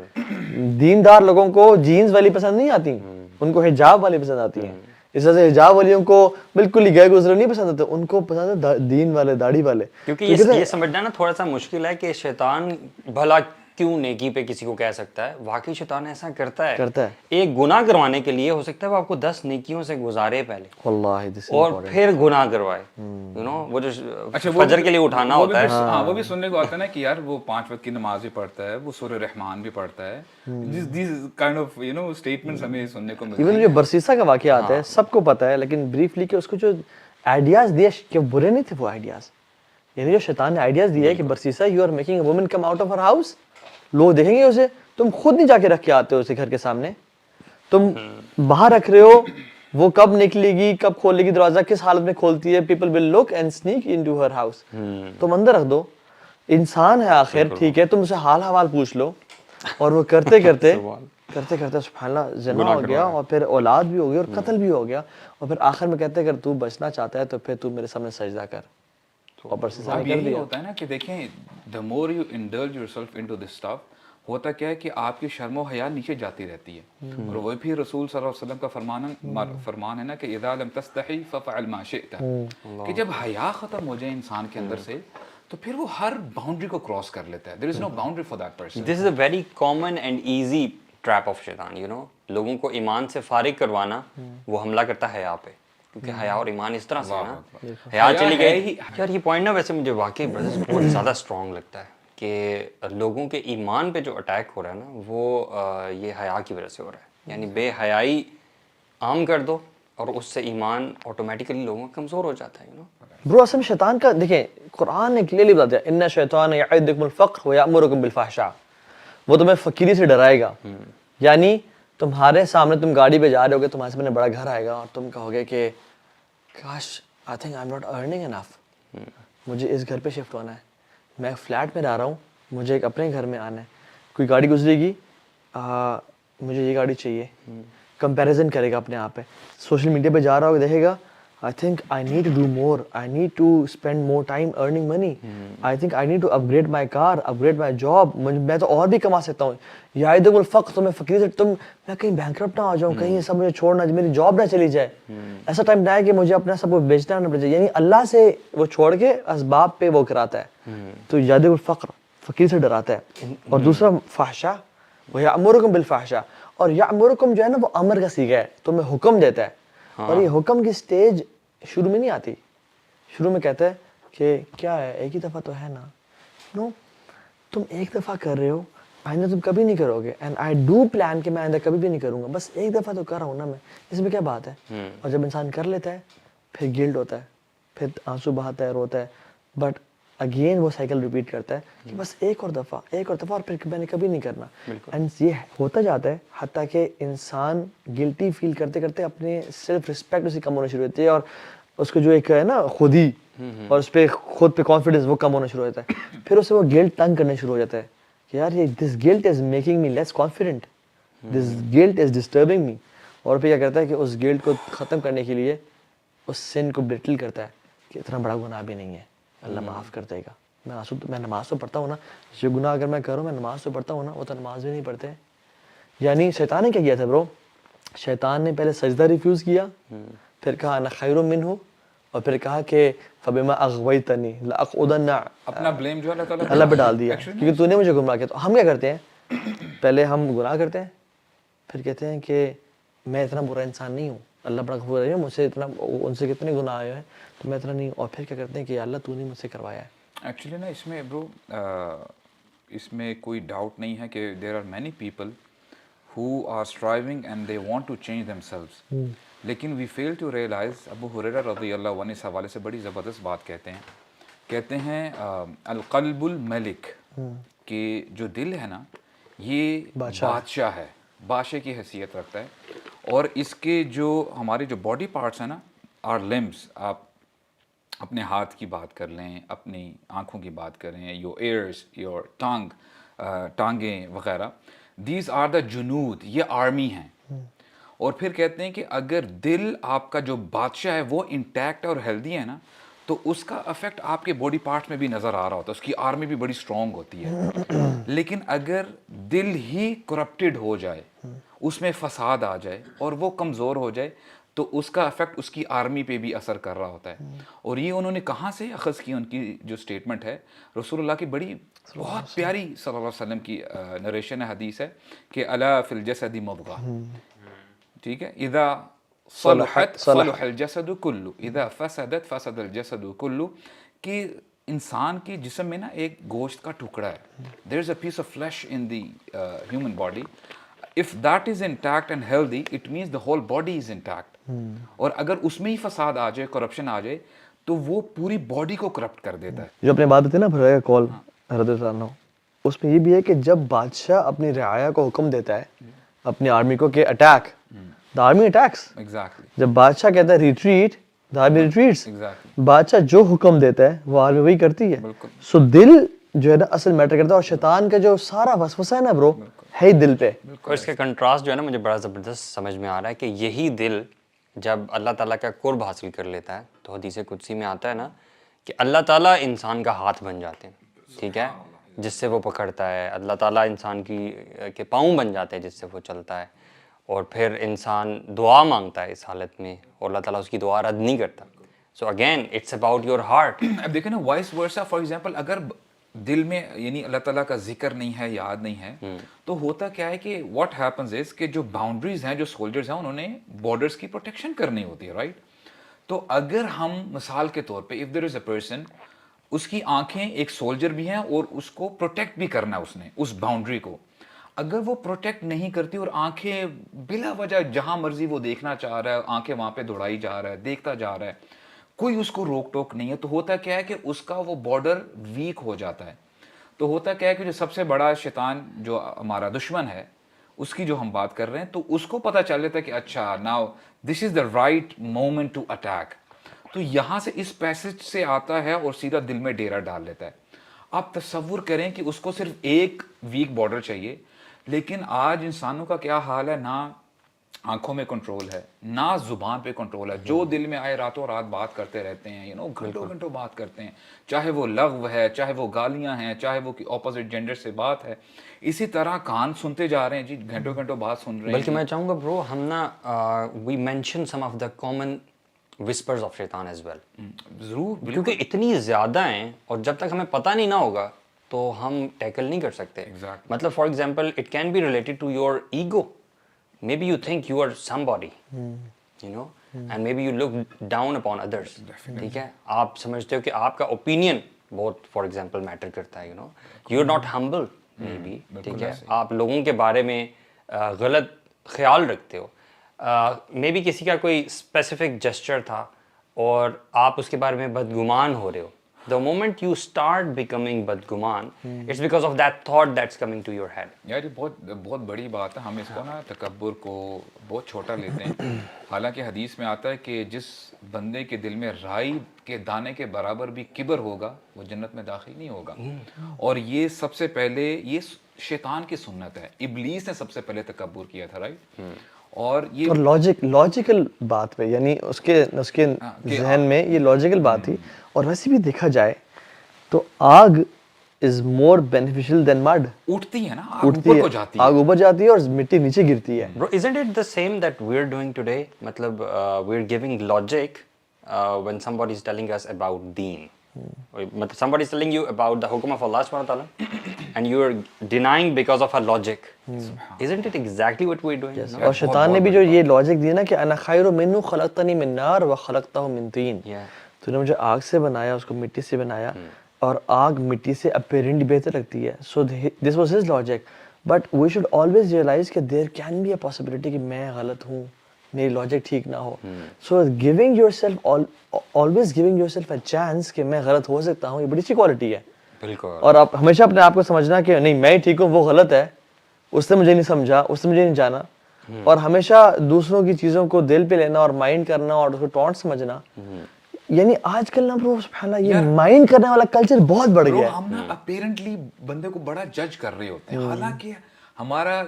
Speaker 1: دیندار لوگوں کو جینز والی پسند نہیں آتی، ان کو حجاب والی پسند آتی ہیں. اس طرح سے حجاب والیوں کو بالکل ہی گئے گزرے نہیں پسند آتے، ان کو پسند ہے دین والے، داڑھی والے.
Speaker 2: کیونکہ یہ سمجھنا نا تھوڑا سا مشکل ہے کہ شیطان بھلا کیوں نیکی پہ کسی کو کہہ سکتا ہے. واقعی شیطان ایسا کرتا ہے. ایک گناہ کروانے کے لیے ہو سکتا ہے وہ آپ کو 10 نیکیوں سے گزارے پہلے
Speaker 1: واللہ
Speaker 2: اور پھر گناہ کروائے. یو نو وہ جو فجر کے لیے اٹھانا ہوتا ہے،
Speaker 3: ہاں وہ بھی سننے کو آتا ہے نا کہ یار وہ 5 وقت کی نماز بھی پڑھتا ہے، وہ سورہ رحمان بھی پڑھتا ہے. These kind of you know statements ہمیں سننے کو ملتے ہیں.
Speaker 1: ایون جو برسیسا کا واقعہ آتا ہے سب کو پتا ہے، لیکن بریفلی کہ اس کو جو آئیڈیاز دیے کہ برے نہیں تھے وہ آئیڈیاز، یعنی جو شیطان نے آئیڈیاز دیے کہ Barsisa you are making a woman come out of her house, لوگ دیکھیں گے اسے، تم خود نہیں جا کے رکھ کے آتے ہو اسے گھر کے سامنے، تم باہر رکھ رہے ہو، وہ کب نکلے گی، کب کھولے گی دروازہ، کس حالت میں کھولتی ہے، people will look and sneak into her house. تم اندر رکھ دو، انسان ہے آخر، ٹھیک ہے، تم اسے حال حوال پوچھ لو. اور وہ کرتے کرتے سبحان اللہ زنا ہو گیا، اور پھر اولاد بھی ہو گئی اور قتل بھی ہو گیا، اور پھر آخر میں کہتے ہیں اگر تو بچنا چاہتا ہے تو پھر تو میرے سامنے سجدہ کر. اور برسیسا نے کر دیا.
Speaker 3: ہوتا ہے نا کہ دیکھیں the more you indulge yourself into this stuff، ہوتا کیا ہے کہ آپ کی شرم و حیا نیچے جاتی رہتی ہے. اور وہ بھی رسول صلی اللہ علیہ وسلم کا فرمان ہے نا کہ اذا لم تستحی ففعل ما شئت، کہ جب حیا ختم ہو جائے انسان کے اندر سے تو پھر وہ ہر باؤنڈری کو کراس کر لیتا ہے. there is no boundary for that person.
Speaker 2: This is a very common and easy trap of شیطان. you know لوگوں کو ایمان سے فارغ کروانا، وہ حملہ کرتا ہے حیا پہ، کیونکہ حیا اور ایمان اس طرح سے نا، حیا چلی گئی. یار یہ پوائنٹ نا ویسے مجھے واقعی بہت زیادہ اسٹرانگ لگتا ہے کہ لوگوں کے ایمان پہ جو اٹیک ہو رہا ہے نا وہ یہ حیا کی وجہ سے ہو رہا ہے. یعنی بے حیائی عام کر دو اور اس سے ایمان آٹومیٹیکلی لوگوں کا کمزور ہو جاتا ہے.
Speaker 1: برو اصل میں شیطان کا دیکھیں قرآن نے کلیئرلی بتا دیا ان الشیطان یعدکم الفقر ویأمرکم بالفحشاء، وہ تمہیں فقیری سے ڈرائے گا. یعنی تمہارے سامنے تم گاڑی پہ جا رہے ہوگے، تمہارے سامنے بڑا گھر آئے گا اور تم کہو گے کہ کاش I think I am not earning enough, مجھے اس گھر پہ شفٹ ہونا ہے، میں فلیٹ میں رہ رہا ہوں، مجھے ایک اپنے گھر میں آنا ہے. کوئی گاڑی گزرے گی، مجھے یہ گاڑی چاہیے، کمپیریزن کرے گا اپنے آپ پہ. سوشل میڈیا پہ جا رہا ہوگا، دیکھے گا I think I need to do more. I need to spend more time earning money. I think I need to upgrade my car, upgrade my job. میں تو اور بھی کما سکتا ہوں. یعدکم الفقر, تو میں فقیر سے میں کہیں بینکرپٹ نہ ہو جاؤں, کہیں یہ سب مجھے چھوڑنا, میری جاب نہ چلی جائے. ایسا ٹائم نہ ہے کہ مجھے اپنا سب کو بیچنا نہ پڑ جائے. یعنی اللہ سے وہ چھوڑ کے اسباب پہ وہ کراتا ہے. تو یعدکم الفقر, فقیر سے ڈراتا ہے. اور دوسرا فحشا, وَيَأْمُرُكُمْ بِالْفَحْشَاءِ, اور یأمرکم جو ہے نا وہ امر کا صیغہ ہے, تو میں حکم دیتا ہے. اور یہ حکم کی سٹیج شروع میں نہیں آتی. شروع میں کہتا ہے کہ کیا ہے, ایک ہی دفعہ تو ہے نا. نو, تم ایک دفعہ کر رہے ہو, آئندہ تم کبھی نہیں کرو گے. اینڈ آئی ڈو پلان کہ میں آئندہ کبھی بھی نہیں کروں گا, بس ایک دفعہ تو کر رہا ہوں نا میں, اس میں کیا بات ہے. اور جب انسان کر لیتا ہے پھر گلٹ ہوتا ہے, پھر آنسو بہاتا ہے, روتا ہے, بٹ اگین وہ سائیکل ریپیٹ کرتا ہے کہ بس ایک اور دفعہ اور پھر میں نے کبھی نہیں کرنا. اینڈ یہ ہوتا جاتا ہے حتیٰ کہ انسان گلٹی فیل کرتے کرتے اپنے سیلف رسپیکٹ اسی کم ہونا شروع ہوتی ہے, اور اس کو جو ایک ہے نا خودی, اور اس پہ خود پہ کانفیڈنس وہ کم ہونا شروع ہو جاتا ہے. پھر اسے وہ گلٹ تنگ کرنا شروع ہو جاتا ہے کہ یار یہ this guilt is making me less confident, this guilt is disturbing me. اور پھر کیا کرتا ہے کہ اس گلٹ کو ختم کرنے کے لیے اس سن کو بلٹل کرتا ہے کہ اتنا بڑا گناہ بھی نہیں ہے, اللہ معاف کر دے گا. میں نماز تو پڑھتا ہوں نا, جو گناہ اگر میں کروں, میں نماز تو پڑھتا ہوں نا, وہ تو نماز بھی نہیں پڑھتے. یعنی شیطان نے کیا کیا تھا برو, شیطان نے پہلے سجدہ ریفیوز کیا, پھر کہا انا خیر منہ, اور پھر کہا کہ فبما اغویتنی لاقعدن,
Speaker 3: اپنا بلیم جو ہے
Speaker 1: اللہ پہ ڈال دیا کیونکہ تو نے مجھے گمراہ کیا. تو ہم کیا کرتے ہیں, پہلے ہم گناہ کرتے ہیں, پھر کہتے ہیں کہ میں اتنا برا انسان نہیں ہوں, اللہ بڑا غفور ہے, مجھ سے اتنا, ان سے کتنے گناہ آئے ہیں تو میں اتنا نہیں ہوں. اور پھر کیا کرتے ہیں کہ اللہ تو نے مجھ سے کروایا ہے.
Speaker 3: ایکچولی نا اس میں برو, اس میں کوئی ڈاؤٹ نہیں ہے کہ there are many people who are striving and they want to change themselves. لیکن we fail to realize, ابو ہریرہ رضی اللہ عنہ اس حوالے سے بڑی زبردست بات کہتے ہیں القلب الملک, کہ جو دل ہے نا یہ بادشاہ ہے, بادشاہ کی حیثیت رکھتا ہے. اور اس کے جو ہمارے جو باڈی پارٹس ہیں نا, our limbs, آپ اپنے ہاتھ کی بات کر لیں, اپنی آنکھوں کی بات کریں, your ears, your tongue, ٹانگیں وغیرہ, دیز آر دا جنود, یہ آرمی ہیں. اور پھر کہتے ہیں کہ اگر دل آپ کا جو بادشاہ ہے وہ انٹیکٹ اور ہیلدی ہے نا, تو اس کا افیکٹ آپ کے باڈی پارٹس میں بھی نظر آ رہا ہوتا ہے, اس کی آرمی بھی بڑی اسٹرانگ ہوتی ہے. لیکن اگر دل ہی کرپٹڈ ہو جائے, اس میں فساد آ جائے اور وہ کمزور ہو جائے, تو اس کا افیکٹ اس کی آرمی پہ بھی اثر کر رہا ہوتا ہے. اور یہ انہوں نے کہاں سے اخذ کی, ان کی جو اسٹیٹمنٹ ہے رسول اللہ کی بڑی بہت پیاری صلی اللہ علیہ وسلم کی نریشن حدیث ہے کہ الا فی الجسد مضغہ, ٹھیک ہے, اذا صلحت صلح الجسد کلو, اذا فسدت فسد الجسد کلو, کہ انسان کی جسم میں نا ایک گوشت کا ٹکڑا ہے, there is a piece of flesh in the human body. If that is intact and healthy, it means the whole body is intact. اور اگر اس میں ہی فساد آ جائے, کرپشن آ جائے, تو وہ پوری باڈی کو کرپٹ کر دیتا ہے.
Speaker 1: جو اپنے بات ہوتی ہے نا بھرے کال حضرت اللہ عنہ, اس میں یہ بھی ہے کہ جب بادشاہ اپنی رعایا کو حکم دیتا ہے اپنی آرمی کو کہ attack, the army attacks.
Speaker 3: Exactly.
Speaker 1: جب بادشاہ کہتا ہے retreat, the army retreats.
Speaker 3: Exactly.
Speaker 1: بادشاہ جو حکم دیتا ہے وہ آرمی وہی کرتی ہے. سو دل جو ہے نا اصل میٹر کرتا ہے, اور شیطان کا جو سارا وسوسہ ہے نا برو ہے ہی دل پہ.
Speaker 2: اور اس کا کنٹراسٹ جو ہے نا مجھے بڑا زبردست سمجھ میں آ رہا ہے کہ یہی دل جب اللہ تعالیٰ کا قرب حاصل کر لیتا ہے, تو حدیث قدسی میں آتا ہے نا کہ اللہ تعالیٰ انسان کا ہاتھ بن جاتے ہیں, ٹھیک ہے, جس سے وہ پکڑتا ہے. اللہ تعالیٰ انسان کے پاؤں بن جاتے ہیں جس سے وہ چلتا ہے. اور پھر انسان دعا مانگتا ہے اس حالت میں, اور اللہ تعالیٰ اس کی دعا رد نہیں کرتا. So again it's about your heart.
Speaker 3: اب دیکھیں نا وائس ورسا, فار ایگزامپل اگر دل میں یعنی اللہ تعالیٰ کا ذکر نہیں ہے, یاد نہیں ہے, تو ہوتا کیا ہے کہ واٹ ہیپنز از کہ جو باؤنڈریز ہیں, جو سولجرز ہیں, انہوں نے بارڈرز کی پروٹیکشن کرنی ہوتی ہے, رائٹ. تو اگر ہم مثال کے طور پہ if there is a person, اس کی آنکھیں ایک سولجر بھی ہیں اور اس کو پروٹیکٹ بھی کرنا ہے اس نے, اس باؤنڈری کو, اگر وہ پروٹیکٹ نہیں کرتی اور آنکھیں بلا وجہ جہاں مرضی وہ دیکھنا چاہ رہا ہے, آنکھیں وہاں پہ دوڑائی جا رہا ہے, دیکھتا جا رہا ہے, کوئی اس کو روک ٹوک نہیں ہے, تو ہوتا کیا ہے کہ اس کا وہ بارڈر ویک ہو جاتا ہے. تو ہوتا کیا ہے کہ جو سب سے بڑا شیطان جو ہمارا دشمن ہے, اس کی جو ہم بات کر رہے ہیں, تو اس کو پتہ چل لیتا ہے کہ اچھا now this is the right moment to attack. تو یہاں سے اس پیسج سے آتا ہے اور سیدھا دل میں ڈیرا ڈال لیتا ہے. آپ تصور کریں کہ اس کو صرف ایک ویک بارڈر چاہیے, لیکن آج انسانوں کا کیا حال ہے, نہ آنکھوں میں کنٹرول ہے, نہ زبان پہ کنٹرول ہے. جو دل میں آئے راتوں رات بات کرتے رہتے ہیں, گھنٹوں گھنٹوں بات کرتے ہیں, چاہے وہ لغو ہے, چاہے وہ گالیاں ہیں, چاہے وہ اپوزٹ جینڈر سے بات ہے. اسی طرح کان سنتے جا رہے ہیں جی, گھنٹوں گھنٹوں بات سن رہے ہیں.
Speaker 2: بلکہ میں چاہوں گا برو ہم نا we mention some of the common whispers of شیطان ایز ویل,
Speaker 3: ضرور,
Speaker 2: کیونکہ اتنی زیادہ ہیں اور جب تک ہمیں پتہ نہیں نہ ہوگا تو ہم ٹیکل نہیں کر سکتے. مطلب for example it can be related to your ego. Maybe you think you are somebody, you know, and maybe you look down upon others. ٹھیک ہے, آپ سمجھتے ہو کہ آپ کا اوپینین بہت فار ایگزامپل میٹر کرتا ہے, you are not humble maybe. ٹھیک ہے, آپ لوگوں کے بارے میں غلط خیال رکھتے ہو. maybe کسی کا کوئی اسپیسیفک جسچر تھا اور آپ اس کے بارے میں بدگمان ہو رہے ہو. The moment you start becoming بدگمان, it's because of that thought that's coming to your head.
Speaker 3: یار یہ بہت بڑی بات ہے. ہم اس کو نا تکبر کو بہت چھوٹا لیتے ہیں. حالانکہ حدیث میں آتا ہے کہ جس بندے کے دل میں رائی کے دانے کے برابر بھی کبر ہوگا وہ جنت میں داخل نہیں ہوگا. اور یہ سب سے پہلے یہ شیطان کی سنت ہے. ابلیس نے سب سے پہلے تکبر کیا تھا, رائٹ. اور یہ
Speaker 1: لاجیکل بات پہ, یعنی اس کے ذہن میں یہ لاجیکل بات تھی. اور ویسے بھی دیکھا جائے تو آگ از مور بینیفیشل دین مڈ.
Speaker 3: اٹھتی ہے نا, اوپر کو جاتی ہے,
Speaker 1: آگ اوپر جاتی ہے اور مٹی نیچے گرتی ہے.
Speaker 2: Bro, isn't it the same that we're doing today? مطلب we're giving logic when somebody is telling us about deen. مطلب somebody is telling you about the hukum of Allah subhanahu wa ta'ala and you are denying because of a logic. Isn't it exactly what we're doing?
Speaker 1: اور شیطان نے بھی جو یہ logic دی نا کہ انا خیر منہ خلقتنی من نار وخلقتہ من طین, تو نے مجھے آگ سے بنایا, اس کو مٹی سے بنایا, اور آگ مٹی سے اپیرنٹ بہتر لگتی ہے. So this was his logic. But we should always realize کہ there can be a possibility کہ میں غلط ہوں, میری لاجک ٹھیک نہ ہو. So giving yourself, always giving yourself a chance کہ میں غلط ہو سکتا ہوں, یہ بڑی اچھی کوالٹی ہے.
Speaker 2: بالکل.
Speaker 1: اور آپ ہمیشہ اپنے آپ کو سمجھنا کہ نہیں میں ٹھیک ہوں, وہ غلط ہے, اس نے مجھے نہیں سمجھا, اس نے مجھے نہیں جانا. اور ہمیشہ دوسروں کی چیزوں کو دل پہ لینا اور مائنڈ کرنا اور اس کو ٹونٹ سمجھنا. یعنی آج کل نا برو سبحان اللہ یہ مائنڈ کرنے والا کلچر بہت بڑھ گیا ہے.
Speaker 3: ہم نا اپیرنٹلی بندے کو بڑا جج کر رہے ہوتے ہیں, حالانکہ ہمارا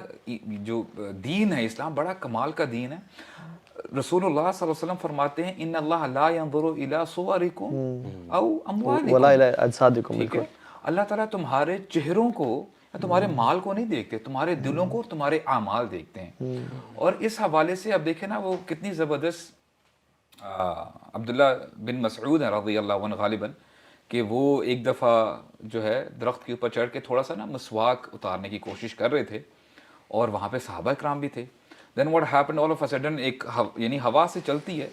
Speaker 3: جو دین ہے اسلام بڑا کمال کا دین ہے. رسول اللہ صلی اللہ علیہ وسلم فرماتے ہیں ان اللہ لا ينظر الى صورکم او اموالکم
Speaker 1: ولا الى اجسادکم.
Speaker 3: ٹھیک ہے, اللہ تعالیٰ تمہارے چہروں کو یا تمہارے مال کو نہیں دیکھتے, تمہارے دلوں کو اور تمہارے اعمال دیکھتے ہیں. اور اس حوالے سے اب دیکھیں نا وہ کتنی زبردست عبداللہ بن مسعود ہیں رضی اللہ عنہ غالباً, کہ وہ ایک دفعہ جو ہے درخت کے اوپر چڑھ کے تھوڑا سا نا مسواک اتارنے کی کوشش کر رہے تھے, اور وہاں پہ صحابہ کرام بھی تھے. Then what happened all of a sudden, ایک یعنی ہوا سے چلتی ہے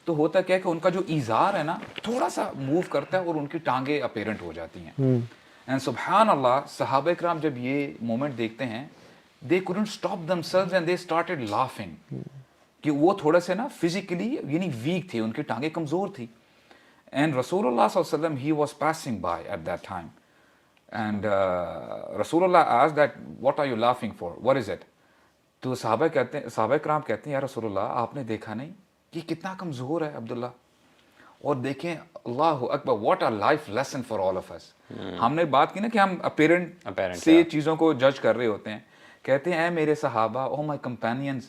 Speaker 3: تو ہوتا کیا کہ ان کا جو ایزار ہے نا تھوڑا سا موو کرتا ہے اور ان کی ٹانگیں اپیرنٹ ہو جاتی ہیں. اینڈ سبحان اللہ, صحابہ کرام جب یہ مومنٹ دیکھتے ہیں they couldn't stop themselves and they started laughing. کہ وہ تھوڑا سے نا فزیکلی یعنی ویک تھے, ان کی ٹانگیں کمزور تھی. اینڈ رسول اللہ صلی اللہ علیہ وسلم he was passing by at that time and رسول اللہ asked that what are you laughing for, what is it. تو صحابہ کرام کہتے ہیں یا رسول اللہ آپ نے دیکھا نہیں کہ کتنا کمزور ہے عبداللہ, اور دیکھیں اللہ اکبر what a life lesson for all of us. ہم نے بات کی نا کہ ہم اپیرنٹ سے چیزوں کو جج کر رہے ہوتے ہیں. کہتے ہیں اے میرے صحابہ, او مائی کمپینینز,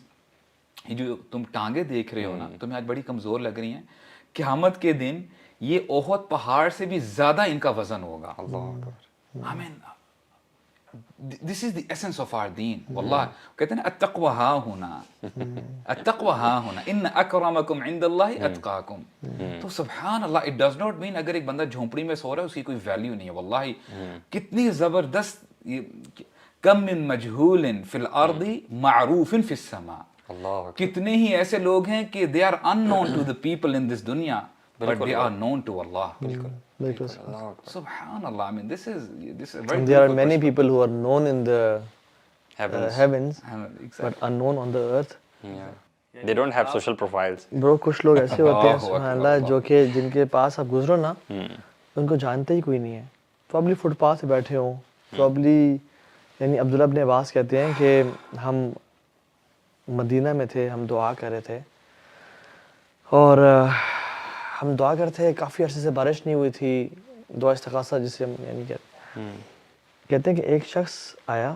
Speaker 3: یہ جو تم ٹانگیں دیکھ رہے ہو نا تمہیں آج بڑی کمزور لگ رہی ہیں, قیامت کے دن یہ احد پہاڑ سے بھی زیادہ ان کا وزن ہوگا. I mean, this is the essence of our deen. واللہ کہتے ہیں التقوی ہا ہونا, التقوی ہا ہونا, ان اکرمکم عند اللہ اتقاکم. تو سبحان اللہ, it does not mean اگر ایک بندہ جھونپڑی میں سو رہا ہے اس کی کوئی ویلیو نہیں ہے. واللہ کتنی زبردست, کم من مجہول فی الارض معروف فی السماء. کتنے ہی ایسے لوگ ہیں کہ they are unknown to the people in this dunya but they are known to Allah. سبحان اللہ, I mean this is very,
Speaker 1: there are many people who are known in the heavens but unknown on the earth.
Speaker 2: They don't have social profiles.
Speaker 1: Bro, کچھ لوگ ایسے ہوتے ہیں سبحان اللہ جو کہ جن کے پاس آپ گزرو نا ان کو جانتے ہی کوئی نہیں ہے. پرابلی فٹ پاتھ پہ بیٹھے ہوں, پرابلی, یعنی عبداللہ ابن عباس کہتے ہیں کہ ہم مدینہ میں تھے, ہم دعا کر رہے تھے اور ہم دعا کرتے تھے, کافی عرصے سے بارش نہیں ہوئی تھی, دعا استغاثہ جسے ہم یعنی کہتے ہیں کہ ایک شخص آیا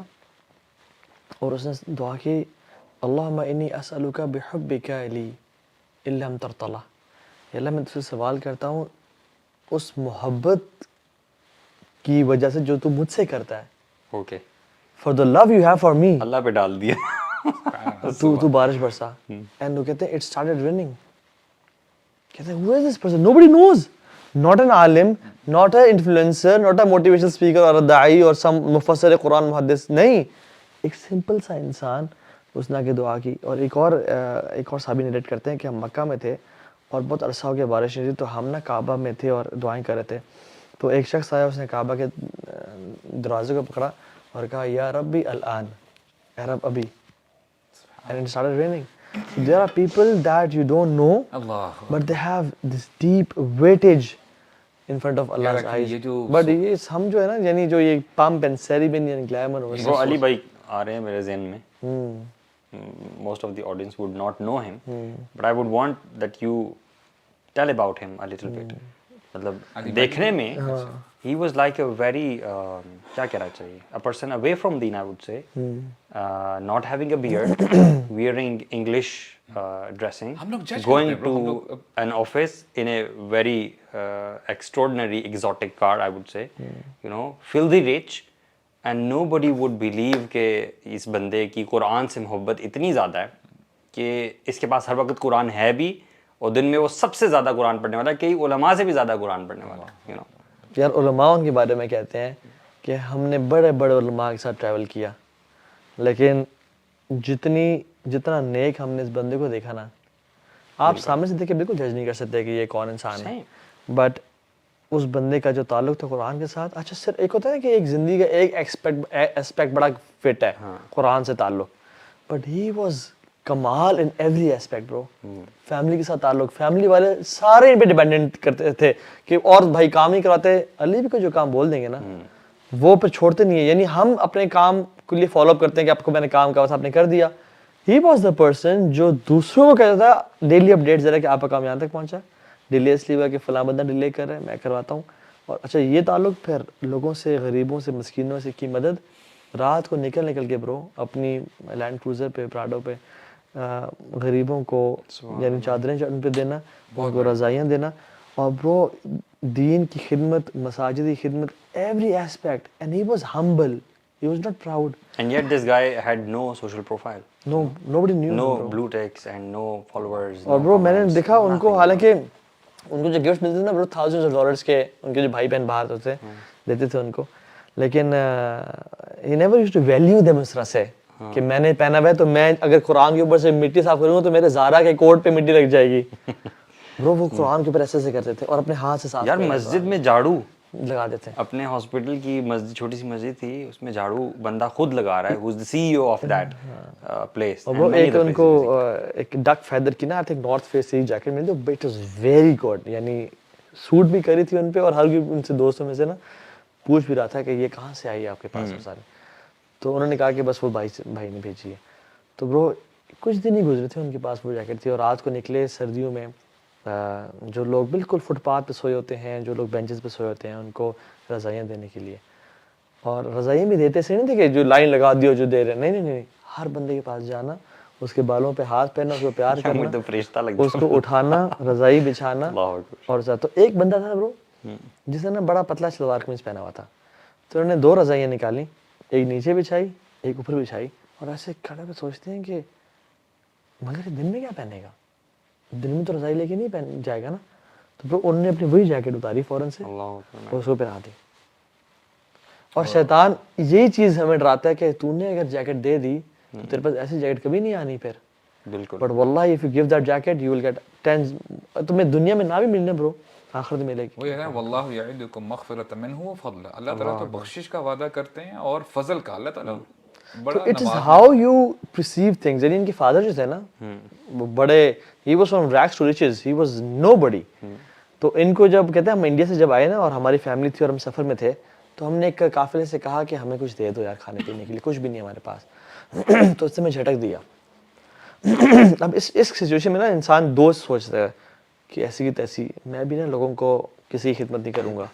Speaker 1: اور اس نے دعا کی اللہم انی اسألک بحبک لی ان لم ترضى، یا اللہ میں تجھ سے سوال کرتا ہوں اس محبت کی وجہ سے جو تو مجھ سے کرتا ہے،
Speaker 2: okay
Speaker 1: for the love you have for me,
Speaker 2: Allah پہ ڈال دیا.
Speaker 1: تو بارش برسا. اینڈ وہ کہتے ہیں اٹ اسٹارٹڈ ریننگ. کہتے ہیں who is this person? Nobody knows. Not an alim, not an influencer, not a motivational speaker or a da'i or some مفسر قرآن محدث. نہیں، ایک سمپل سا انسان اس نے آ کے دعا کی. اور ایک اور صحابی نریٹ کرتے ہیں کہ ہم مکہ میں تھے اور بہت عرصہ ہو گیا بارش نہیں تھی، تو ہم نا کعبہ میں تھے اور دعائیں کر رہے تھے. تو ایک شخص آیا، اس نے کعبہ کے دروازے کو پکڑا اور کہا یا ربی الان، اے رب ابھی. And it started raining. So there are people that you don't know, but they have this deep weightage in front of Allah's eyes. But یہ ہم جو ہے نا، یعنی جو یہ pump and ceremony and glamour,
Speaker 2: وہ علی بھائی آ رہے ہیں میرے ذہن میں. Most of the audience would not know him, but I would want that you tell about him a little bit. مطلب دیکھنے میں he was like a very کیا کہنا چاہیے a person away from deen, I would say, not having a beard, wearing English dressing, going to an office in a very extraordinary exotic car, I would say, you know, filthy rich, and nobody would believe کہ اس بندے کی قرآن سے محبت اتنی زیادہ ہے کہ اس کے پاس ہر وقت قرآن ہے بھی، اور دن میں وہ سب سے زیادہ قرآن پڑھنے والا ہے، کئی علماء سے بھی زیادہ قرآن پڑھنے والا ہے.
Speaker 1: یار علماء کے بارے میں کہتے ہیں کہ ہم نے بڑے بڑے علماء کے ساتھ ٹریول کیا، لیکن جتنا نیک ہم نے اس بندے کو دیکھا نا، آپ سامنے سے دیکھ کے بالکل جج نہیں کر سکتے کہ یہ کون انسان ہے. بٹ اس بندے کا جو تعلق تھا قرآن کے ساتھ، اچھا صرف ایک ہوتا ہے نا کہ ایک زندگی کا ایک ایسپیکٹ بڑا فٹ ہے قرآن سے تعلق، but he was Kamal in every aspect برو. فیملی کے ساتھ تعلق، فیملی والے سارے ان پہ ڈیپینڈنٹ کرتے تھے کہ اور بھائی کام نہیں کرواتے، علی بھی کو جو کام بول دیں گے نا وہ پھر چھوڑتے نہیں ہیں. یعنی ہم اپنے کام کے لیے فالو اپ کرتے ہیں کہ آپ کو میں نے کام کہا تھا آپ نے کر دیا. ہی واز دا پرسن جو دوسروں کو کہتا تھا ڈیلی اپڈیٹ ذرا کہ آپ کا کام یہاں تک پہنچا، ڈیلی اس لیے ہوا کہ فلاں بندہ ڈیلے کر رہا ہے، میں کرواتا ہوں. اور اچھا یہ تعلق پھر لوگوں سے، غریبوں سے، مسکینوں سے کی مدد. رات کو نکل کے برو اپنی لینڈ کروزر پہ، پراڈو پہ غریبوں کو یعنی چادریں ان پہ دینا، ان کو رضائیاں دینا. اور برو دین کی خدمت، مساجد کی خدمت، every aspect. And he was humble, he was not proud.
Speaker 2: And yet this guy had no social profile.
Speaker 1: Nobody knew.
Speaker 2: No blue ticks and no followers.
Speaker 1: اور برو میں نے دیکھا ان کو، حالانکہ ان کو جو گفٹ ملتے تھے نا برو thousands of dollars کے، ان کے جو بھائی بہن باہر ہوتے دیتے تھے ان کو، لیکن he never used to value them اس طرح سے کہ میں نے پہنا ہوا ہے تو میں اگر قرآن کے اوپر سے مٹی صاف کروں گا تو میرے زارا کے کوٹ پہ مٹی لگ جائے گی. برو وہ قرآن کے اوپر ایسے کرتے تھے اور اپنے ہاتھ سے صاف.
Speaker 2: یار مسجد میں جھاڑو
Speaker 1: لگا دیتے ہیں.
Speaker 2: اپنے ہاسپٹل کی مسجد، چھوٹی سی مسجد تھی، اس میں جھاڑو بندہ خود لگا رہا ہے. who is the CEO of that place.
Speaker 1: اور وہ ایک ان کو ایک ڈک فیدر کی نا آئی تھنک نارتھ فیس سے جیکٹ ملی، تو اٹ واز ویری گڈ. یعنی سوٹ بھی کری تھی ان پہ، اور ہر ان سے دوستوں میں سے نا پوچھ بھی رہا تھا کہ یہ کہاں سے آئی ہے آپ کے پاس سارے. تو انہوں نے کہا کہ بس وہ بھائی نے بھیجی ہے. تو برو کچھ دن ہی گزرے تھے ان کے پاس وہ جیکٹ تھی، اور رات کو نکلے سردیوں میں، جو لوگ بالکل فٹ پاتھ پہ سوئے ہوتے ہیں، جو لوگ بینچز پہ سوئے ہوتے ہیں، ان کو رضائیاں دینے کے لیے. اور رضائیاں بھی دیتے سے نہیں تھے کہ جو لائن لگا دیو جو دے رہے، نہیں، ہر بندے کے پاس جانا، اس کے بالوں پہ ہاتھ پھیرنا، اس کو پیار کرنا، اس کو اٹھانا، رضائی بچھانا. اور تو ایک بندہ تھا برو جس نے نا بڑا پتلا شلوار قمیض پہنا ہوا تھا، تو انہوں نے 2 رضائیاں نکالی، ایک نیچے بچھائی، ایک اوپر بچھائی. اور ایسے کھڑے پہ سوچتے ہیں کہ مگر یہ دن میں کیا پہنے گا، دن میں تو رضائی لے کے نہیں پہن جائے گا نا. تو پھر انہوں نے اپنی وہی جیکٹ اتاری فوراً سے اور اس کو پہنا دی. اور شیطان یہی چیز ہمیں ڈراتا ہے کہ تو نے اگر جیکٹ دے دی تو تیرے پاس ایسی جیکٹ کبھی نہیں آنی پھر.
Speaker 2: بالکل.
Speaker 1: بٹ واللہ if you give that jacket you will get 10. تمہیں دنیا میں نہ بھی ملنے برو، آخرت میں ملے گی.
Speaker 3: وہ یہ ہے واللہ یعدکم مغفرۃ منہ وفضل. اللہ تعالیٰ تو بخشش کا وعدہ کرتے ہیں اور فضل کا. اللہ تعالیٰ
Speaker 1: So it is how you perceive things. یعنی ان کے فادر جو تھے نا وہ بڑے، he was from rags to riches, he was nobody. تو ان کو جب کہتے ہیں ہم انڈیا سے جب آئے نا اور ہماری فیملی تھی اور ہم سفر میں تھے، تو ہم نے ایک قافلے سے کہا کہ ہمیں کچھ دے دو یار کھانے پینے کے لیے، کچھ بھی نہیں ہمارے پاس. تو اس سے میں جھٹک دیا. اب اس سچویشن میں نا انسان دوست سوچتا ہے کہ ایسی کی تیسی میں بھی نا لوگوں کو کسی کی خدمت نہیں کروں گا،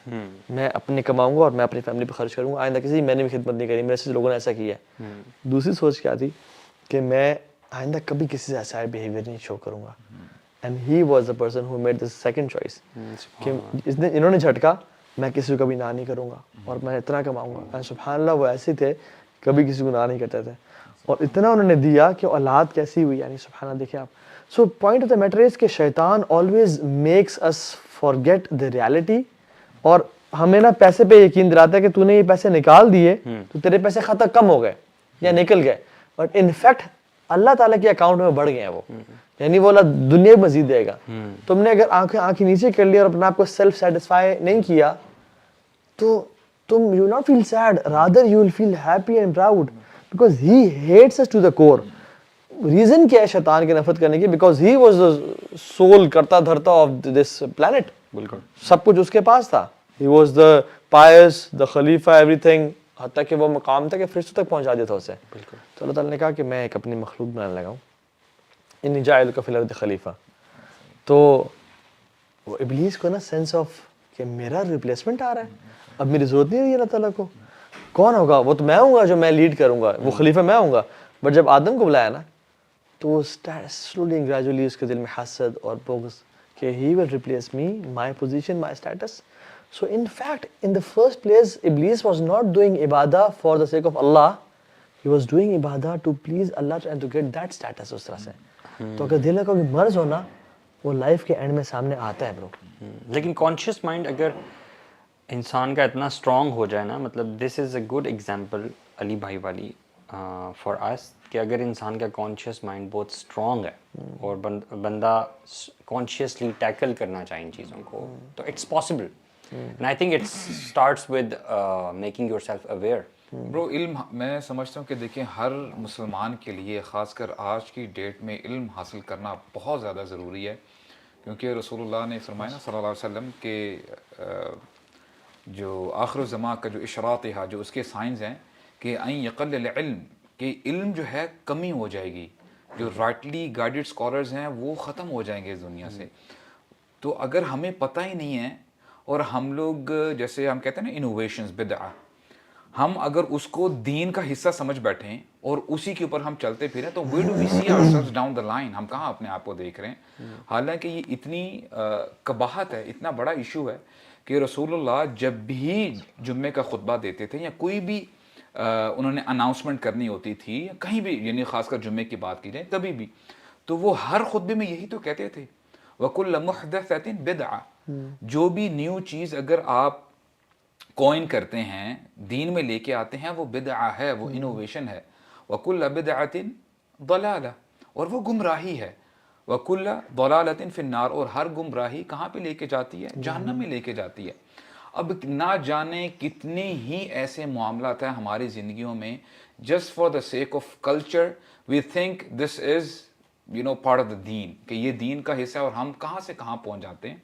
Speaker 1: میں اپنے کماؤں گا اور میں اپنی فیملی پہ خرچ کروں گا، آئندہ کسی میں نے بھی خدمت نہیں کری، میرے سے لوگوں نے ایسا کیا ہے. دوسری سوچ کیا تھی کہ میں آئندہ کبھی کسی سے ایسا بیہیویئر نہیں شو کروں گا. And he was the person who made the second choice کہ انہوں نے جھٹکا, میں کسی کو کبھی نہ نہیں کروں گا اور میں اتنا کماؤں گا. اینڈ سبحان اللہ وہ ایسے تھے کبھی کسی کو نہ نہیں کرتے تھے اور اتنا انہوں نے دیا کہ اولاد کیسی ہوئی, یعنی سبحان اللہ دیکھیں آپ. So point of the matter is کہ شیطان always makes us forget the reality, اور ہمیں نا پیسے پہ یقین دلاتا ہے کہ تو نے یہ پیسے نکال دیے تو تیرے پیسے خطر کم ہو گئے یا نکل گئے, بٹ ان فیکٹ اللہ تعالیٰ کے اکاؤنٹ میں بڑھ گئے ہیں وہ, یعنی وہ اللہ دنیا مزید دے گا. تم نے اگر آنکھیں نیچے کر لی اور اپنے آپ کو سیلف سیٹسفائی نہیں کیا تو تم you will not feel sad, rather you will feel happy and proud, because he hates us to the core. Reason کیا ہے شیطان کی نفرت کرنے کی؟ Because he was the sole کرتا دھرتا آف دس پلانٹ. بالکل سب کچھ اس کے پاس تھا. ہی واز دا پائس, دا خلیفہ, ایوری تھنگ, حتیٰ کہ وہ مقام تھا کہ فرشتوں تک پہنچا دیا تھا اسے. بالکل. تو اللہ تعالیٰ نے کہا کہ میں ایک اپنی مخلوق بنانے لگا ہوں, انی جاعلک فی الارض خلیفہ. تو وہ ابلیس کو نا سینس آف کہ میرا ریپلیسمنٹ آ رہا ہے, اب میری ضرورت نہیں رہی اللہ تعالیٰ کو, کون ہوگا وہ؟ تو میں ہوں گا جو میں لیڈ کروں گا, وہ خلیفہ میں ہوں گا. بٹ جب آدم کو بلایا نا تو وہ سلولی اینڈ گریجولی اس کے دل میں حسد اور بغض کہ he will replace me, my position, my status. So in fact, in the first place, Iblis was not doing ibadah for the sake of Allah. He was doing ibadah to please Allah and to get that status اس طرح سے. تو اگر دل کا کوئی مرض ہونا وہ لائف کے اینڈ میں سامنے آتا ہے برو.
Speaker 2: لیکن کانشیس مائنڈ اگر انسان کا اتنا اسٹرانگ ہو جائے نا, مطلب دس از اے گڈ ایگزامپل علی بھائی والی فار اس, کہ اگر انسان کا کانشیس مائنڈ بہت اسٹرانگ ہے اور بندہ کانشیسلی ٹیکل کرنا چاہے ان چیزوں کو, تو it's possible. And I think it starts with making yourself aware.
Speaker 3: برو علم میں سمجھتا ہوں کہ دیکھیں ہر مسلمان کے لیے خاص کر آج کی ڈیٹ میں علم حاصل کرنا بہت زیادہ ضروری ہے, کیونکہ رسول اللہ نے فرمایا نا صلی اللہ علیہ وسلم کہ جو آخر الزمان کا جو اشراط ہے, جو اس کے سائنز ہیں کہ این یقل العلم, کہ علم جو ہے کمی ہو جائے گی, جو رائٹلی گائیڈڈ اسکالرز ہیں وہ ختم ہو جائیں گے اس دنیا سے. تو اگر ہمیں پتہ ہی نہیں ہے اور ہم لوگ جیسے ہم کہتے ہیں نا انوویشنز, بدعہ, ہم اگر اس کو دین کا حصہ سمجھ بیٹھیں اور اسی کے اوپر ہم چلتے پھریں تو where do we see ourselves down the line, ہم کہاں اپنے آپ کو دیکھ رہے ہیں. حالانکہ یہ اتنی قباحت ہے, اتنا بڑا ایشو ہے کہ رسول اللہ جب بھی جمعے کا خطبہ دیتے تھے یا کوئی بھی انہوں نے اناؤنسمنٹ کرنی ہوتی تھی یا کہیں بھی, یعنی خاص کر جمعے کی بات کی جائے کبھی بھی, تو وہ ہر خطبے میں یہی تو کہتے تھے وَكُلَّ مُحْدَثَةٍ بِدْعَةٍ, جو بھی نیو چیز اگر آپ کوئن کرتے ہیں, دین میں لے کے آتے ہیں, وہ بدعہ ہے, وہ انوویشن ہے. وَكُلَّ بِدْعَةٍ ضَلَالَةٍ, اور وہ گمراہی ہے. وَكُلَّ ضَلَالَةٍ فِي النَّارِ, اور ہر گمراہی کہاں پہ لے کے جاتی ہے؟ جہنم میں لے کے جاتی ہے. اب نہ جانے کتنے ہی ایسے معاملات ہیں ہماری زندگیوں میں, just for the sake of culture we think this is part of the دین, کہ یہ دین کا حصہ ہے, اور ہم کہاں سے کہاں پہنچ جاتے ہیں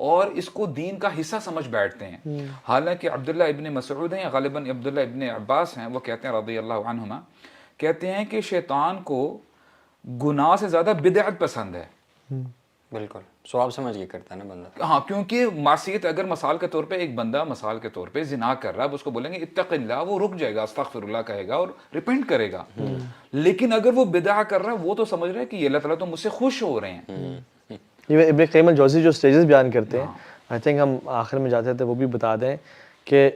Speaker 3: اور اس کو دین کا حصہ سمجھ بیٹھتے ہیں. حالانکہ عبداللہ ابن مسعود ہیں, غالباً عبداللہ ابن عباس ہیں, وہ کہتے ہیں رضی اللہ عنہما, کہتے ہیں کہ شیطان کو گناہ سے زیادہ بدعت پسند ہے.
Speaker 2: بالکل ثواب سمجھ کے کرتا ہے نا بندہ.
Speaker 3: ہاں, کیونکہ معصیت اگر مثال کے طور پہ ایک بندہ مثال کے طور پہ زنا کر رہا ہے, اب اس کو بولیں گے اتق اللہ, وہ رک جائے گا, استغفر اللہ کہے گا اور ریپینٹ کرے گا. لیکن اگر وہ بدعہ کر رہا ہے, وہ تو سمجھ رہا ہے کہ یہ اللہ تعالیٰ تو مجھ سے خوش ہو رہے ہیں.
Speaker 1: ابن قیم الجوزی جو سٹیجز بیان کرتے ہیں, آئی تھنک ہم آخر میں جاتے تھے وہ بھی بتا دیں, کہ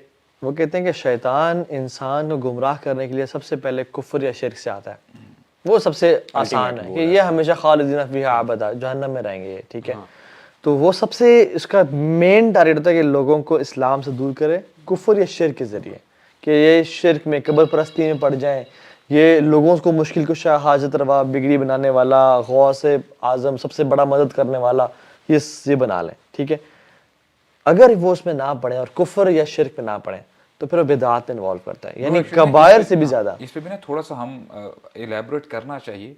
Speaker 1: وہ کہتے ہیں کہ شیطان انسان کو گمراہ کرنے کے لیے سب سے پہلے کفر یا شرک سے آتا ہے. وہ سب سے آسان ہے کہ یہ ہمیشہ خالدین فیہا ابدا, جہنم میں رہیں گے, ٹھیک ہے. تو وہ سب سے اس کا مین ٹارگیٹ ہوتا ہے کہ لوگوں کو اسلام سے دور کرے کفر یا شرک کے ذریعے, کہ یہ شرک میں قبر پرستی میں پڑ جائیں, یہ لوگوں کو مشکل کشا, حاجت روا, بگڑی بنانے والا, غوث اعظم, سب سے بڑا مدد کرنے والا, یہ بنا لیں, ٹھیک ہے. اگر وہ اس میں نہ پڑے اور کفر یا شرک پہ نہ پڑے تو پھر وہ بدعات میں انوالو کرتا ہے, یعنی کبائر سے بھی زیادہ.
Speaker 3: اس پہ بھی نا تھوڑا سا ہم ایلیبریٹ کرنا چاہیے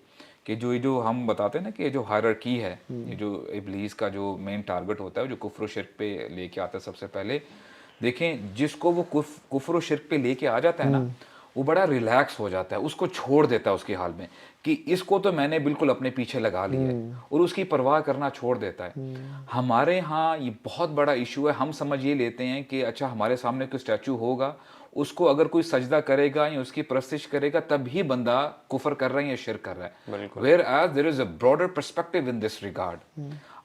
Speaker 3: کہ جو ہم بتاتے ہیں نا کہ جو ہائرارکی ہے, یہ جو ابلیس کا جو مین ٹارگٹ ہوتا ہے, جو کفر و شرک پہ لے کے آتا ہے سب سے پہلے, دیکھیں جس کو وہ کفر و شرک پہ لے کے آ جاتا ہے نا, وہ بڑا ریلیکس ہو جاتا ہے, اس کو چھوڑ دیتا ہے اس کے حال میں کہ اس کو تو میں نے بالکل اپنے پیچھے لگا لیا ہے, اور اس کی پرواہ کرنا چھوڑ دیتا ہے. ہمارے ہاں یہ بہت بڑا ایشو ہے, ہم سمجھ یہ لیتے ہیں کہ اچھا ہمارے سامنے کوئی اسٹیچو ہوگا, اس کو اگر کوئی سجدہ کرے گا یا اس کی پرستش کرے گا تب ہی بندہ کفر کر رہا ہے یا شرک کر رہا ہے. whereas there is a broader perspective in this regard.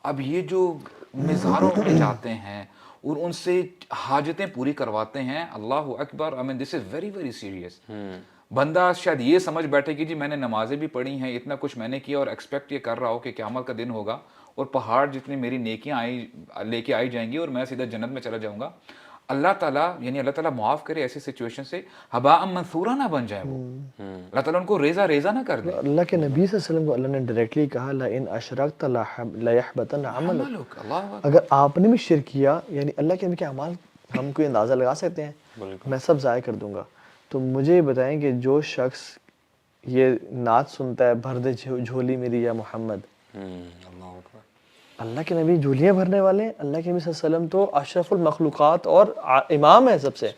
Speaker 3: اب یہ جو مزاروں پہ جاتے ہیں اور ان سے حاجتیں پوری کرواتے ہیں, اللہ اکبر, I mean this is very very serious. بندہ شاید یہ سمجھ بیٹھے کہ جی میں نے نمازیں بھی پڑھی ہیں, اتنا کچھ میں نے کیا, اور ایکسپیکٹ یہ کر رہا ہو کہ قیامت کا دن ہوگا اور پہاڑ جتنی میری نیکیاں لے کے آئی جائیں گی اور میں سیدھا جنت میں چلا جاؤں گا. اللہ تعالیٰ یعنی اللہ تعالیٰ معاف کرے ایسی سچویشن سے ہباء منثورا نہ بن جائے وہ, اللہ تعالیٰ ان کو ریزہ ریزہ نہ کر دے.
Speaker 1: اللہ کے نبی صلی اللہ علیہ وسلم کو اللہ نے ڈائریکٹلی کہا لئن اشرکت لیحبطن عملک, اگر آپ نے بھی شرک کیا, یعنی اللہ کے نبی کے اعمال ہم کوئی اندازہ لگا سکتے ہیں, میں سب ضائع کر دوں گا. تو مجھے یہ بتائیں کہ جو شخص یہ نعت سنتا ہے بھر دے جھولی میری یا محمد, اللہ کے نبی جھولیاں بھرنے والے ہیں, اللہ کے نبی صلی اللہ علیہ وسلم تو اشرف المخلوقات اور امام ہے سب سے,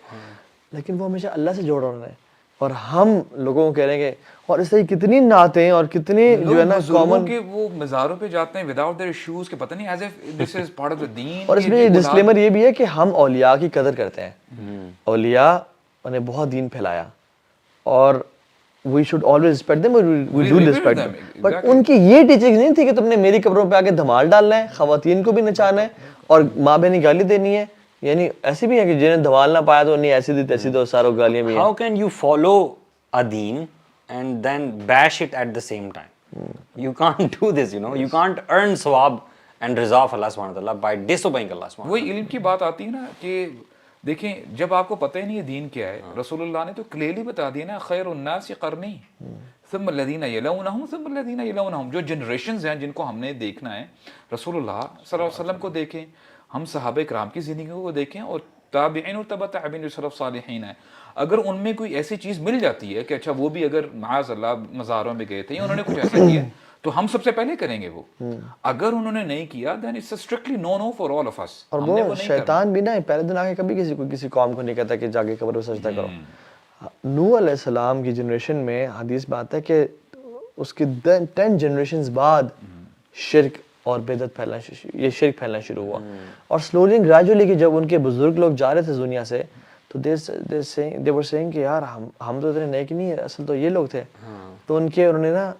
Speaker 1: لیکن وہ ہمیشہ اللہ سے جوڑ رہے ہیں, اور ہم لوگوں کو کہہ رہے ہیں کہ, اور اس طرح کتنی نعتیں اور کتنی جو ہے نا کامن,
Speaker 3: کہ وہ مزاروں پہ جاتے ہیں وداؤٹ دیئر شوز, کہ پتہ نہیں as if this is part of the دین.
Speaker 1: اور اس میں ڈسکلیمر یہ بھی ہے کہ ہم اولیاء کی قدر کرتے ہیں, اولیاء نے بہت دین پھیلایا, اور we should always respect them, we do respect them. But ان کی یہ ٹیچنگ نہیں تھی کہ تم نے میری قبروں پہ آ کے دھمال ڈالنا ہے, خواتین کو بھی نچانا ہے, اور ماں بہنی گالی دینی ہے. یعنی ایسی بھی ہے کہ جنہیں دھمال نہ پایا تو انہیں ایسی دی تیسی دو, ساروں گالیاں بھی ہیں.
Speaker 2: How can you follow a deen and then bash it at the same time? You can't do this, you know. You can't earn sawab and Raza of Allah subhanahu wa ta'ala by disobeying Allah subhanahu wa ta'ala.
Speaker 3: وہی علم کی بات آتی ہے نا کہ دیکھیں جب آپ کو پتہ ہی نہیں ہے دین کیا ہے, رسول اللہ نے تو کلیئرلی بتا دیا نا, خیر الناس قرنی ثم الذین یلونہم ثم الذین یلونہم. جو جنریشنز ہیں جن کو ہم نے دیکھنا ہے, رسول اللہ صلی اللہ علیہ وسلم کو دیکھیں, ہم صحابہ کرام کی زندگی کو دیکھیں, اور تابعین اور تبع تابعین جو سلف صالحین ہیں, اگر ان میں کوئی ایسی چیز مل جاتی ہے کہ اچھا وہ بھی اگر معاذ اللہ مزاروں میں گئے تھے یا انہوں نے کچھ ایسا کیا تو ہم سب سے پہلے کریں گے وہ. اگر انہوں نے نہیں کیا then it's strictly no no for all of us.
Speaker 1: اور وہ شیطان بھی نا پہلے دن آگے کبھی کسی قوم کو نہیں کہتا کہ جا کے قبر پہ سجدہ کرو. نوح علیہ السلام کی جنریشن میں حدیث میں آتا ہے کہ اس کی 10 جنریشنز بعد شرک اور بدعت شرک پھیلنا شروع ہوا, اور سلولی اینڈ گریجولی کہ جب ان کے بزرگ لوگ جا رہے تھے دنیا سے تو they were saying کہ یار ہم تو اتنے نیک نہیں ہے, اصل تو یہ لوگ تھے. تو انہوں نے نا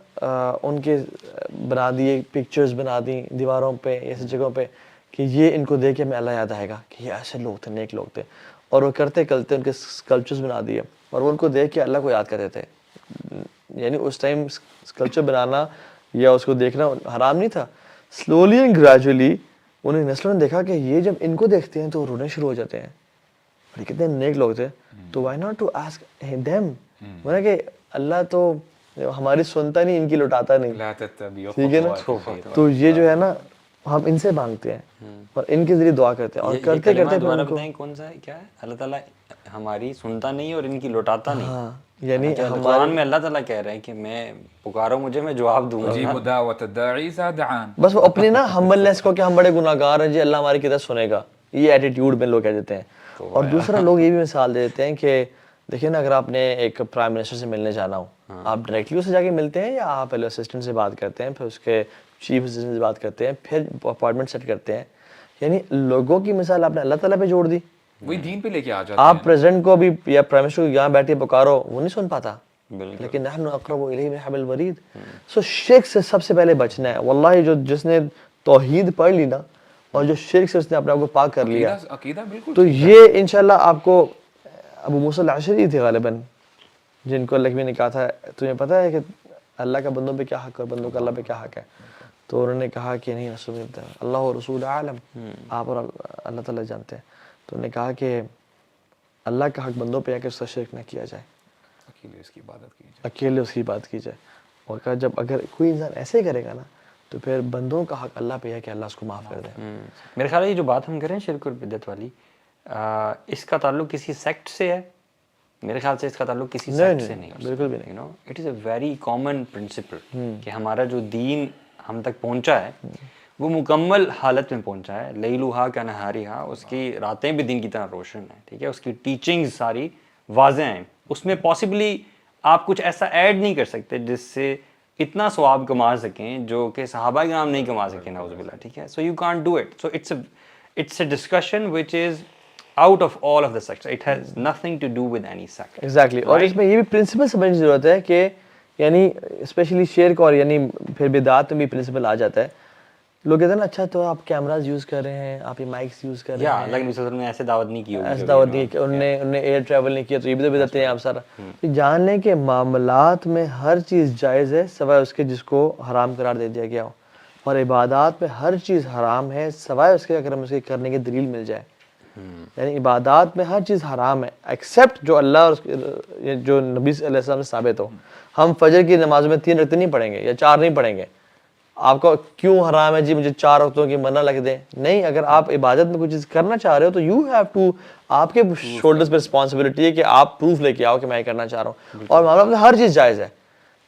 Speaker 1: ان کے بنا دیے پکچرز بنا دی دیواروں پہ ایسی جگہوں پہ کہ یہ ان کو دیکھ کے ہمیں اللہ یاد آئے گا کہ یہ ایسے لوگ تھے, نیک لوگ تھے, اور وہ کرتے کرتے ان کے اسکلپچرز بنا دیے, اور وہ ان کو دیکھ کے اللہ کو یاد کرتے تھے. یعنی اس ٹائم اسکلپچر بنانا یا اس کو دیکھنا حرام نہیں تھا. سلولی اینڈ گریجولی انہیں نسلوں نے دیکھا کہ یہ جب ان کو دیکھتے ہیں تو رونے شروع ہو جاتے ہیں, اور کتنے نیک لوگ تھے, تو why not to ask them, مطلب کہ اللہ تو ہماری سنتا نہیں, ان کی لٹاتا نہیں, ٹھیک ہے نا. تو یہ جو ہے نا ہم ان سے مانگتے ہیں اور ان کے ذریعے دعا کرتے ہیں, اور کرتے کرتے
Speaker 2: دوبارہ بتائیں کون سا ہے, کیا ہے؟ اللہ تعالیٰ ہماری سنتا نہیں اور ان کی لٹاتا نہیں.
Speaker 1: ہاں یعنی
Speaker 2: قرآن میں اللہ تعالیٰ کہہ رہے ہیں کہ میں پکارو مجھے میں جواب دوں گا.
Speaker 1: بس وہ اپنی نا ہمبلنس کو کہ ہم بڑے گناہ گار ہیں جی, اللہ ہماری کتاب سنے گا, یہ ایٹیٹیوڈ میں لوگ کہہ دیتے ہیں. اور دوسرا لوگ یہ بھی مثال دے دیتے ہیں کہ دیکھیں نا, اگر آپ نے ایک پرائم منسٹر سے ملنے جانا ہو, آپ ڈائریکٹلی اس سے جا کے ملتے ہیں یا آپ پہلے اسسٹنٹ سے بات کرتے ہیں, پھر اس کے چیف اسسٹنٹ سے بات کرتے ہیں, پھر اپائنٹمنٹ سیٹ کرتے ہیں. یعنی لوگوں کی مثال آپ نے اللہ تعالیٰ پہ جوڑ دی,
Speaker 3: وہی دین پہ لے کے آ جاتے ہیں.
Speaker 1: آپ پریزیڈنٹ کو بھی یا پرائم منسٹر کو یہاں بیٹھے پکارو, وہ نہیں سن پاتا, لیکن نحن اقرب الیہ من حبل الورید. سو شرک سے سب سے پہلے بچنا ہے. واللہ جس نے توحید پڑھ لی نا, اور جو شرک سے اس نے اپنے آپ کو پاک کر لیا, تو یہ انشاءاللہ آپ کو ابو موسیٰ الاشعری تھے غالباً, جن کو اللہ نے کہا تھا تمہیں پتہ ہے کہ اللہ کا بندوں پہ کیا حق ہے اور بندوں کا اللہ پہ کیا حق ہے. تو انہوں نے کہا کہ نہیں رسول اللہ و رسول عالم, آپ اور اللہ تعالیٰ جانتے ہیں. تو انہوں نے کہا کہ اللہ کا حق بندوں پہ ہے کہ اس کا شرک نہ کیا جائے, اکیلے اس کی عبادت کی جائے. اور کہا جب اگر کوئی انسان ایسے کرے گا نا تو پھر بندوں کا حق اللہ پہ ہے کہ اللہ اس کو معاف کر دے.
Speaker 2: میرے خیال ہے یہ جو بات ہم کریں شرک اور بدعت والی, اس کا تعلق کسی سیکٹ سے ہے, میرے خیال سے اس کا تعلق کسی سیکٹ سے نہیں,
Speaker 1: بالکل بھی نہیں.
Speaker 2: You know it is a very common principle کہ ہمارا جو دین ہم تک پہنچا ہے وہ مکمل حالت میں پہنچا ہے. لیلوہا کنہاریہا, اس کی راتیں بھی دن کی طرح روشن ہیں, ٹھیک ہے, اس کی ٹیچنگز ساری واضح ہیں, اس میں پاسبلی آپ کچھ ایسا ایڈ نہیں کر سکتے جس سے اتنا ثواب کما سکیں جو کہ صحابہ کرام نہیں کما سکے نعوذ باللہ, ٹھیک ہے. So you can't do it. So it's a discussion which is out of all of the sects. It has nothing to do with any sect.
Speaker 1: Exactly. اور اس میں یہ بھی پرنسپل سمجھنے کی ضرورت ہے کہ یعنی اسپیشلی شرک اور یعنی پھر بدعات میں بھی پرنسپل آ جاتا ہے. لوگ کہتے ہیں نا اچھا تو آپ کیمراز یوز کر رہے ہیں, آپ یہ مائکس یوز کر رہے ہیں,
Speaker 2: اللہ کے نبی صلی اللہ علیہ وسلم نے ایسے دعوت نہیں کی ہوگی,
Speaker 1: ایسے دعوت نہیں کی, انہوں نے ایئر ٹریول نہیں کیا, تو یہ بھی تو بدعتیں ہیں آپ سارا. جان لیں کہ معاملات میں ہر چیز جائز ہے سوائے اس کے جس کو حرام قرار دے دیا گیا ہو, اور عبادات میں ہر چیز حرام ہے سوائے اس کے اگر ہم اس کے کرنے کی دلیل مل جائے. یعنی عبادات میں ہر چیز حرام ہے ایکسیپٹ جو اللہ اور جو نبی صلی اللہ علیہ وسلم سے ثابت ہو. ہم فجر کی نمازوں میں 3 رکعتیں نہیں پڑھیں گے یا 4 نہیں پڑھیں گے. آپ کو کیوں حرام ہے جی مجھے 4 رکعتوں کی منع لگ دیں؟ نہیں, اگر آپ عبادت میں کچھ چیز کرنا چاہ رہے ہو تو یو ہیو ٹو, آپ کے شولڈرز پہ رسپانسبلٹی ہے کہ آپ پروف لے کے آؤ کہ میں یہ کرنا چاہ رہا ہوں. اور معاملہ میں ہر چیز جائز ہے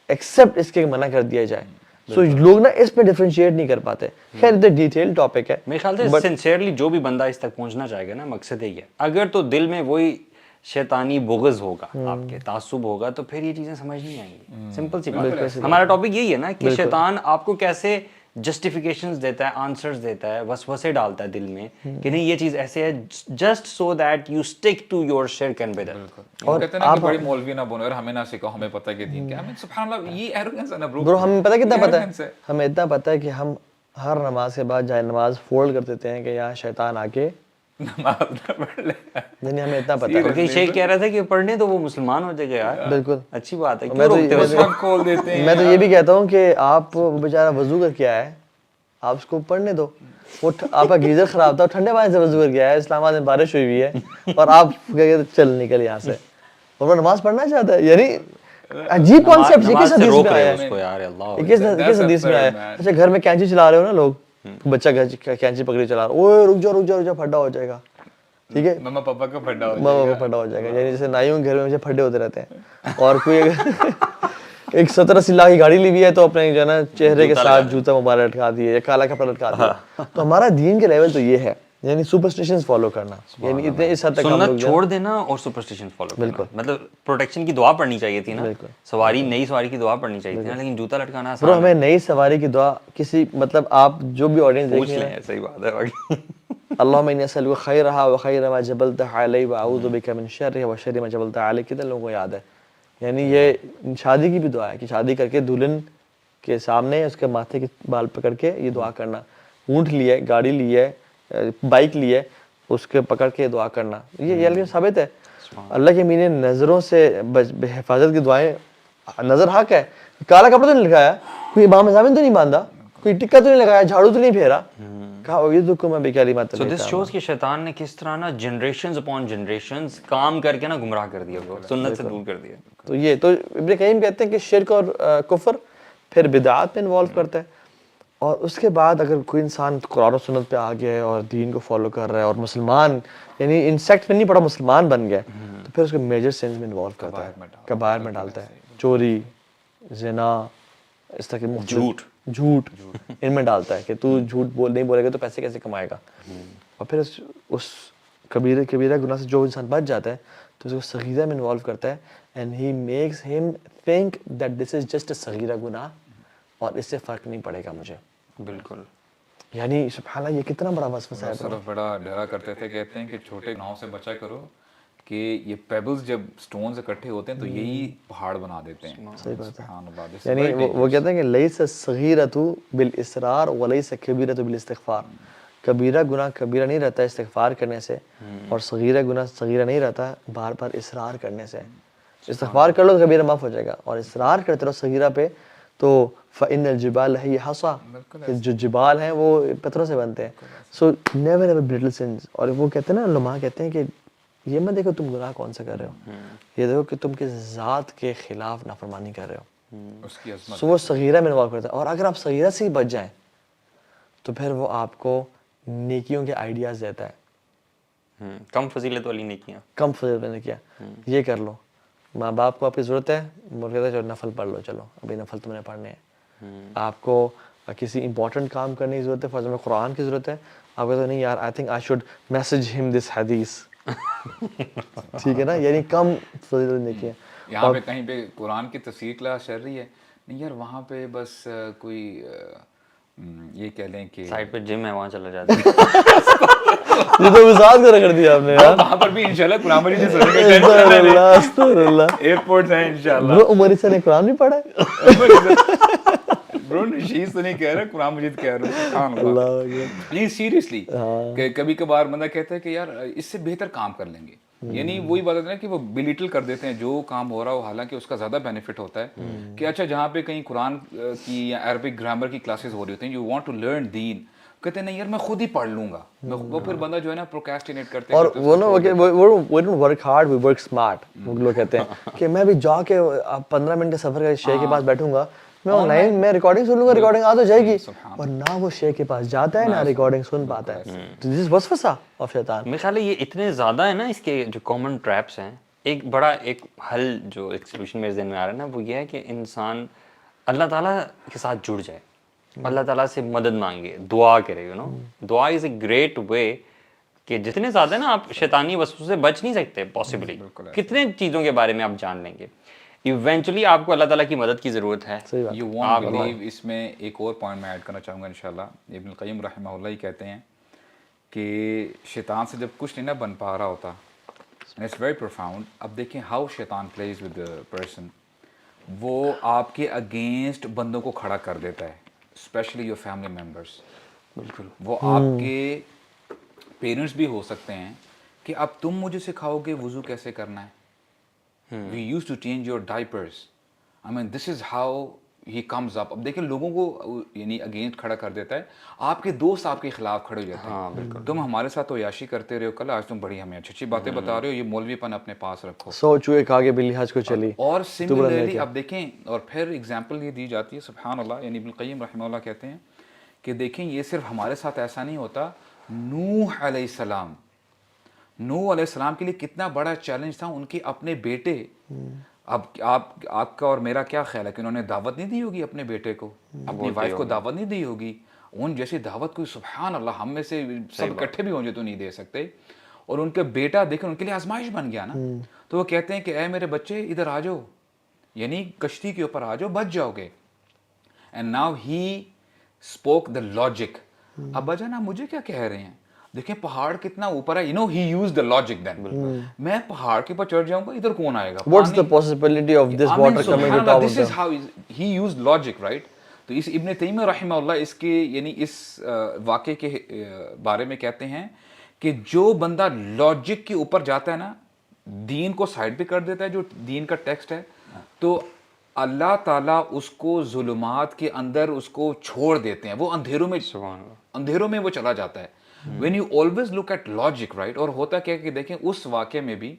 Speaker 1: ایکسیپٹ اس کے منع کر دیا جائے. سو لوگ نا اس پہ ڈیفرینشیٹ نہیں کر پاتے. خیر یہ ڈیٹیل ٹاپک ہے.
Speaker 2: میرے خیال سے سنسیئرلی جو بھی بندہ اس تک پہنچنا چاہے گا نا, مقصد یہی ہے. اگر تو دل میں وہی شیطانی بغض ہوگا, آپ کے تعصب ہوگا, تو پھر یہ چیزیں سمجھ نہیں آئیں گی. سمپل سی بات ہے. ہمارا ٹاپک یہی ہے نا کہ شیطان آپ کو کیسے جسٹیفیکیشنز دیتا ہے, آنسرز دیتا ہے, وسوسے ڈالتا ہے دل میں کہ نہیں یہ چیز ایسے ہے, just so that you stick to your شرک اینڈ بدعت.
Speaker 3: اور کہتے ہیں نا کہ بڑی مولوی نہ بنو, اور ہمیں نہ سکھاؤ, ہمیں پتہ ہے کہ دین کیا ہے. سبحان اللہ, یہ ایروگنس ہے نا برو.
Speaker 1: ہمیں پتہ کتنا پتہ ہے, ہمیں اتنا پتہ ہے کہ ہم ہر نماز کے بعد جائے نماز فولڈ کر دیتے ہیں کہ یہاں شیطان آ کے
Speaker 3: نماز نہ پڑھ لے.
Speaker 1: نہیں ہمیں اتنا پتہ ہے.
Speaker 2: کیونکہ شیخ کہہ رہا تھا کہ پڑھنے تو وہ مسلمان ہو جائے گا یار.
Speaker 1: بالکل
Speaker 2: اچھی بات ہے, کیوں روکتے ہو؟
Speaker 3: سب کھول دیتے ہیں.
Speaker 1: میں تو یہ بھی کہتا ہوں کہ آپ بیچارہ وضو کر کے آئے, آپ اس کو پڑھنے دو. وہ آپ کا گیزر خراب تھا, ٹھنڈے پانی سے وضو کر کے آیا, اسلام آباد میں بارش ہوئی ہوئی ہے اور آپ کہتے چل نکل یہاں سے, اور وہ نماز پڑھنا چاہتا ہے. یعنی عجیب کانسیپٹ. یہ کس حدیث میں آیا ہے, کس حدیث میں آیا؟ اچھا گھر میں کینچی چلا رہے ہو نا لوگ, بچہ کینچی پکڑی چلا رہا ہے, اوے رک جا پھڈا ہو جائے گا, ٹھیک ہے,
Speaker 3: مما پاپا کا پھڈا
Speaker 1: ہو جائے گا. یعنی جیسے نائیوں کے گھر میں ہمیشہ پھڈے ہوتے رہتے ہیں. اور کوئی ایک 70-80 لاکھ کی گاڑی لی ہوئی ہے تو اپنے جو ہے نا چہرے کے ساتھ جوتا مبارک لٹکا دیے یا کالا کپڑا لٹکا دیا. تو ہمارا دین کے لیول تو یہ ہے, یعنی سپرسٹیشنز فالو کرنا, یعنی اتنے اس حد تک ہم لوگ
Speaker 2: چھوڑ دینا اور سپرسٹیشن فالو کرنا. مطلب پروٹیکشن کی دعا پڑھنی چاہیے تھی نا, سواری نئی سواری کی دعا پڑھنی چاہیے تھی نا, لیکن جوتا لٹکانا آسان ہے.
Speaker 1: ہمیں نئی سواری کی دعا کسی مطلب آپ جو بھی آڈینس دیکھ
Speaker 2: لیں, صحیح بات ہے.
Speaker 1: اللہم انی اسألک خیرہا وخیر ما جبلتہ علیہ واعوذ بک من شرہا وشر ما جبلتہ علیہ. کتنے لوگوں کو یاد ہے؟ یعنی یہ شادی کی بھی دعا ہے کہ شادی کر کے دلہن کے سامنے اس کے ماتھے کے بال پکڑ کے یہ دعا کرنا. اونٹ لیے, گاڑی لیے, بائک لیے, اس کے پکڑ کے دعا کرنا. یہ اللہ ثابت ہے. اللہ کے مینے نظروں سے حفاظت کی دعائیں, نظر حق ہے. کالا کپڑا تو نہیں لگایا, کوئی امام زامن تو نہیں باندھا, کوئی ٹکا تو نہیں لگایا, جھاڑو تو نہیں پھیرا.
Speaker 2: So this shows کہ شیطان نے کس طرح نا جنریشنز اپون جنریشنز کام کر کے نا گمراہ کر دیا, سنت سے دور کر دیا.
Speaker 1: تو یہ تو ابن قیم کہتے ہیں کہ شرک اور کفر پھر بدعات میں انوالو کرتا ہے. اور اس کے بعد اگر کوئی انسان قرآن و سنت پہ آ گیا ہے اور دین کو فالو کر رہا ہے اور مسلمان یعنی انسیکٹ میں نہیں پڑا, مسلمان بن گیا, تو پھر اس کو میجر سینس میں انوالو کرتا ہے, کبائر میں ڈالتا ہے. چوری, زنا, اس طرح کے جھوٹ ان میں ڈالتا ہے کہ تو جھوٹ نہیں بولے گا تو پیسے کیسے کمائے گا. اور پھر اس کبیرہ گناہ سے جو انسان بچ جاتا ہے تو اس کو صغیرہ میں انوالو کرتا ہے, and he makes him think that this is just a صغیرہ گناہ اور اس سے فرق نہیں پڑے گا مجھے.
Speaker 2: بالکل.
Speaker 1: یعنی سبحان اللہ یہ کتنا بڑا وسوسہ ہے.
Speaker 3: صرف بڑا ڈرا کرتے تھے, کہتے ہیں کہ چھوٹے گناہوں سے بچا کرو کہ یہ پیبلز جب سٹونز اکٹھے ہوتے ہیں تو یہی پہاڑ بنا دیتے ہیں.
Speaker 1: صحیح بات ہے. یعنی وہ کہتے ہیں کہ لیس الصغیرۃ بالاصرار ولیس کبیرۃ بالاستغفار. کبیرہ گناہ کبیرہ نہیں رہتا استغفار کرنے سے, اور صغیرہ گناہ صغیرہ نہیں رہتا بار بار اصرار کرنے سے. استغفار کر لو تو کبیرہ معاف ہو جائے گا, اور اصرار کرتے رہو صغیرہ پہ تو فإن الجبال هي حصى, جو جبال ہیں وہ پتھروں سے بنتے ہیں. So never ever belittle sins. اور وہ کہتے ہیں نا, علماء کہتے ہیں کہ یہ مت دیکھو تم گناہ کون سا کر رہے ہو, یہ دیکھو کہ تم کس ذات کے خلاف نافرمانی کر رہے ہو.
Speaker 3: اس کی عظمت
Speaker 1: سو وہ صغیرہ میں انوالو کرتا ہے. اور اگر آپ صغیرہ سے ہی بچ جائیں تو پھر وہ آپ کو نیکیوں کے آئیڈیاز دیتا ہے.
Speaker 2: کم فضیلت والی نیکیاں,
Speaker 1: کم فضیلت نے کیا, یہ کر لو. ماں باپ کو آپ کی ضرورت ہے, وہ کہتا ہے چلو نفل پڑھ لو, چلو ابھی نفل تم نے پڑھنے ہیں. آپ کو کسی امپورٹنٹ کام کرنے کی ضرورت ہے, فرض میں قرآن کی ضرورت ہے, آپ کہتے ہیں نہیں یار آئی تھنک آئی شوڈ میسج ہم دس حدیث, ٹھیک ہے نا, یعنی کم فضیلت نیکی ہے.
Speaker 3: یہاں پہ کہیں پہ قرآن کی تفسیر کلاس چل رہی ہے, نہیں یار وہاں پہ بس کوئی یہ کہہ لیں کہ
Speaker 2: سائڈ پہ جم ہے وہاں چلا جاتا ہے.
Speaker 1: یہ تو وسعت کو رکھ دیا آپ نے یار.
Speaker 3: وہاں پر بھی انشاءاللہ قرآن مجید سے سنیں گے,
Speaker 1: استغفراللہ.
Speaker 3: ایئرپورٹ ہیں انشاءاللہ.
Speaker 1: برو عمر سے نے قرآن بھی پڑھا ہے.
Speaker 3: برو نشیز تو نہیں کہہ رہا, قرآن مجید کہہ رہا ہوں. سبحان اللہ. نہیں سیریسلی, کہ کبھی کبھار بندہ کہتا ہے کہ یار اس سے بہتر کام کر لیں گے, یعنی وہی بات ہے نا کہ وہ بلیٹل کر دیتے ہیں جو کام ہو رہا ہو, حالانکہ اس کا زیادہ بینیفٹ ہوتا ہے. کہ اچھا جہاں پہ کہیں قرآن کی یا عربک گرامر کی کلاسز ہو رہی ہوتی ہیں, یو وانٹ ٹو لرن دین, کہتے ہیں نہیں یار میں خود ہی پڑھ لوں گا. وہ پھر بندہ جو ہے نا پروکریسٹینیٹ کرتے ہیں.
Speaker 1: اور وہ نا we don't work hard, we work smart. وہ لوگ کہتے ہیں کہ میں بھی جا کے 15 منٹ کے سفر کا شیخ کے پاس بیٹھوں گا, میں آن لائن میں ریکارڈنگ سن لوں گا, ریکارڈنگ آ تو جائے گی, اور نہ وہ شیخ کے پاس جاتا ہے نہ ریکارڈنگ سن پاتا ہے. دس از وسوسہ آف شیطان.
Speaker 2: میرے خیال ہے یہ اتنے زیادہ ہے نا اس کے جو کامن ٹریپس ہیں. ایک بڑا ایک حل جو ایک سولوشن میرے ذہن میں آ رہا ہے نا, وہ یہ ہے کہ انسان اللہ تعالیٰ کے ساتھ جڑ جائے, اللہ تعالیٰ سے مدد مانگے, دعا کرے. یو نو دعا از اے گریٹ وے کہ جتنے زیادہ نا آپ شیطانی وسوسوں سے بچ نہیں سکتے پاسبلی, کتنے چیزوں کے بارے میں آپ جان لیں گے, ایونچولی آپ کو اللہ تعالیٰ کی مدد کی ضرورت ہے.
Speaker 3: You want blue. اس میں ایک اور پوائنٹ میں ایڈ کرنا چاہوں گا انشاءاللہ. ابن القیم رحمہ اللہ ہی کہتے ہیں کہ شیطان سے جب کچھ نہیں نا بن پا رہا ہوتا, اٹس ویری پروفاؤنڈ. اب دیکھیں ہاؤ شیطان پلیز ود پرسن. وہ آپ کے اگینسٹ بندوں کو کھڑا کر دیتا ہے, اسپیشلی یور فیملی ممبرس. بالکل. وہ آپ کے پیرنٹس بھی ہو سکتے ہیں کہ اب تم مجھے سکھاؤ گے وضو کیسے کرنا ہے. We used to change your diapers. I mean, this is how he comes up. اب دیکھیں لوگوں کو یعنی اگینسٹ کھڑا کر دیتا ہے. آپ کے دوست آپ کے خلاف کھڑے ہو جاتے ہیں. تم ہمارے ساتھ تو عیاشی کرتے رہے ہو, کل آج تم بڑی ہمیں اچھی اچھی باتیں بتا رہے ہو, یہ مولوی پن اپنے پاس رکھو.
Speaker 1: 100 چوہے کھا کے بلی حج کو چلی.
Speaker 3: اور سملرلی اب دیکھیں, اور پھر ایگزامپل یہ دی جاتی ہے, سبحان اللہ, یعنی ابن القیم رحمہ اللہ کہتے ہیں کہ دیکھیں یہ صرف ہمارے ساتھ ایسا نہیں ہوتا. نوح علیہ السلام, نوح علیہ السلام کے لیے کتنا بڑا چیلنج تھا. ان کے اپنے بیٹے, اب آپ کا اور میرا کیا خیال ہے کہ انہوں نے دعوت نہیں دی ہوگی اپنے بیٹے کو, اپنی وائف کو دعوت نہیں دی ہوگی. ان جیسی دعوت کوئی سبحان اللہ ہم میں سے سب اکٹھے بھی ہوں جو تو نہیں دے سکتے. اور ان کے بیٹا دیکھیں ان کے لیے آزمائش بن گیا نا. تو وہ کہتے ہیں کہ اے میرے بچے ادھر آ جاؤ, یعنی کشتی کے اوپر آ جاؤ, بچ جاؤ گے. And now he spoke the logic. ابا جان آپ مجھے کیا کہہ رہے ہیں, دیکھیں پہاڑ کتنا اوپر ہے. You know he used the logic then. میں پہاڑ کے اوپر چڑھ جاؤں گا, ادھر کون آئے گا.
Speaker 1: What's the possibility of this water coming to top of
Speaker 3: This is how he used logic, right? تو اس ابن تیمیہ رحمہ اللہ اس کے یعنی اس واقعے کے بارے میں کہتے ہیں کہ جو بندہ لاجک کے اوپر جاتا ہے نا, دین کو سائڈ پہ کر دیتا ہے, جو دین کا ٹیکسٹ ہے, تو اللہ تعالیٰ اس کو ظلمات کے اندر اس کو چھوڑ دیتے ہیں. وہ اندھیروں میں وہ چلا جاتا ہے. When you always look at logic, right? اور ہوتا کیا کہ دیکھیں اس واقعے میں بھی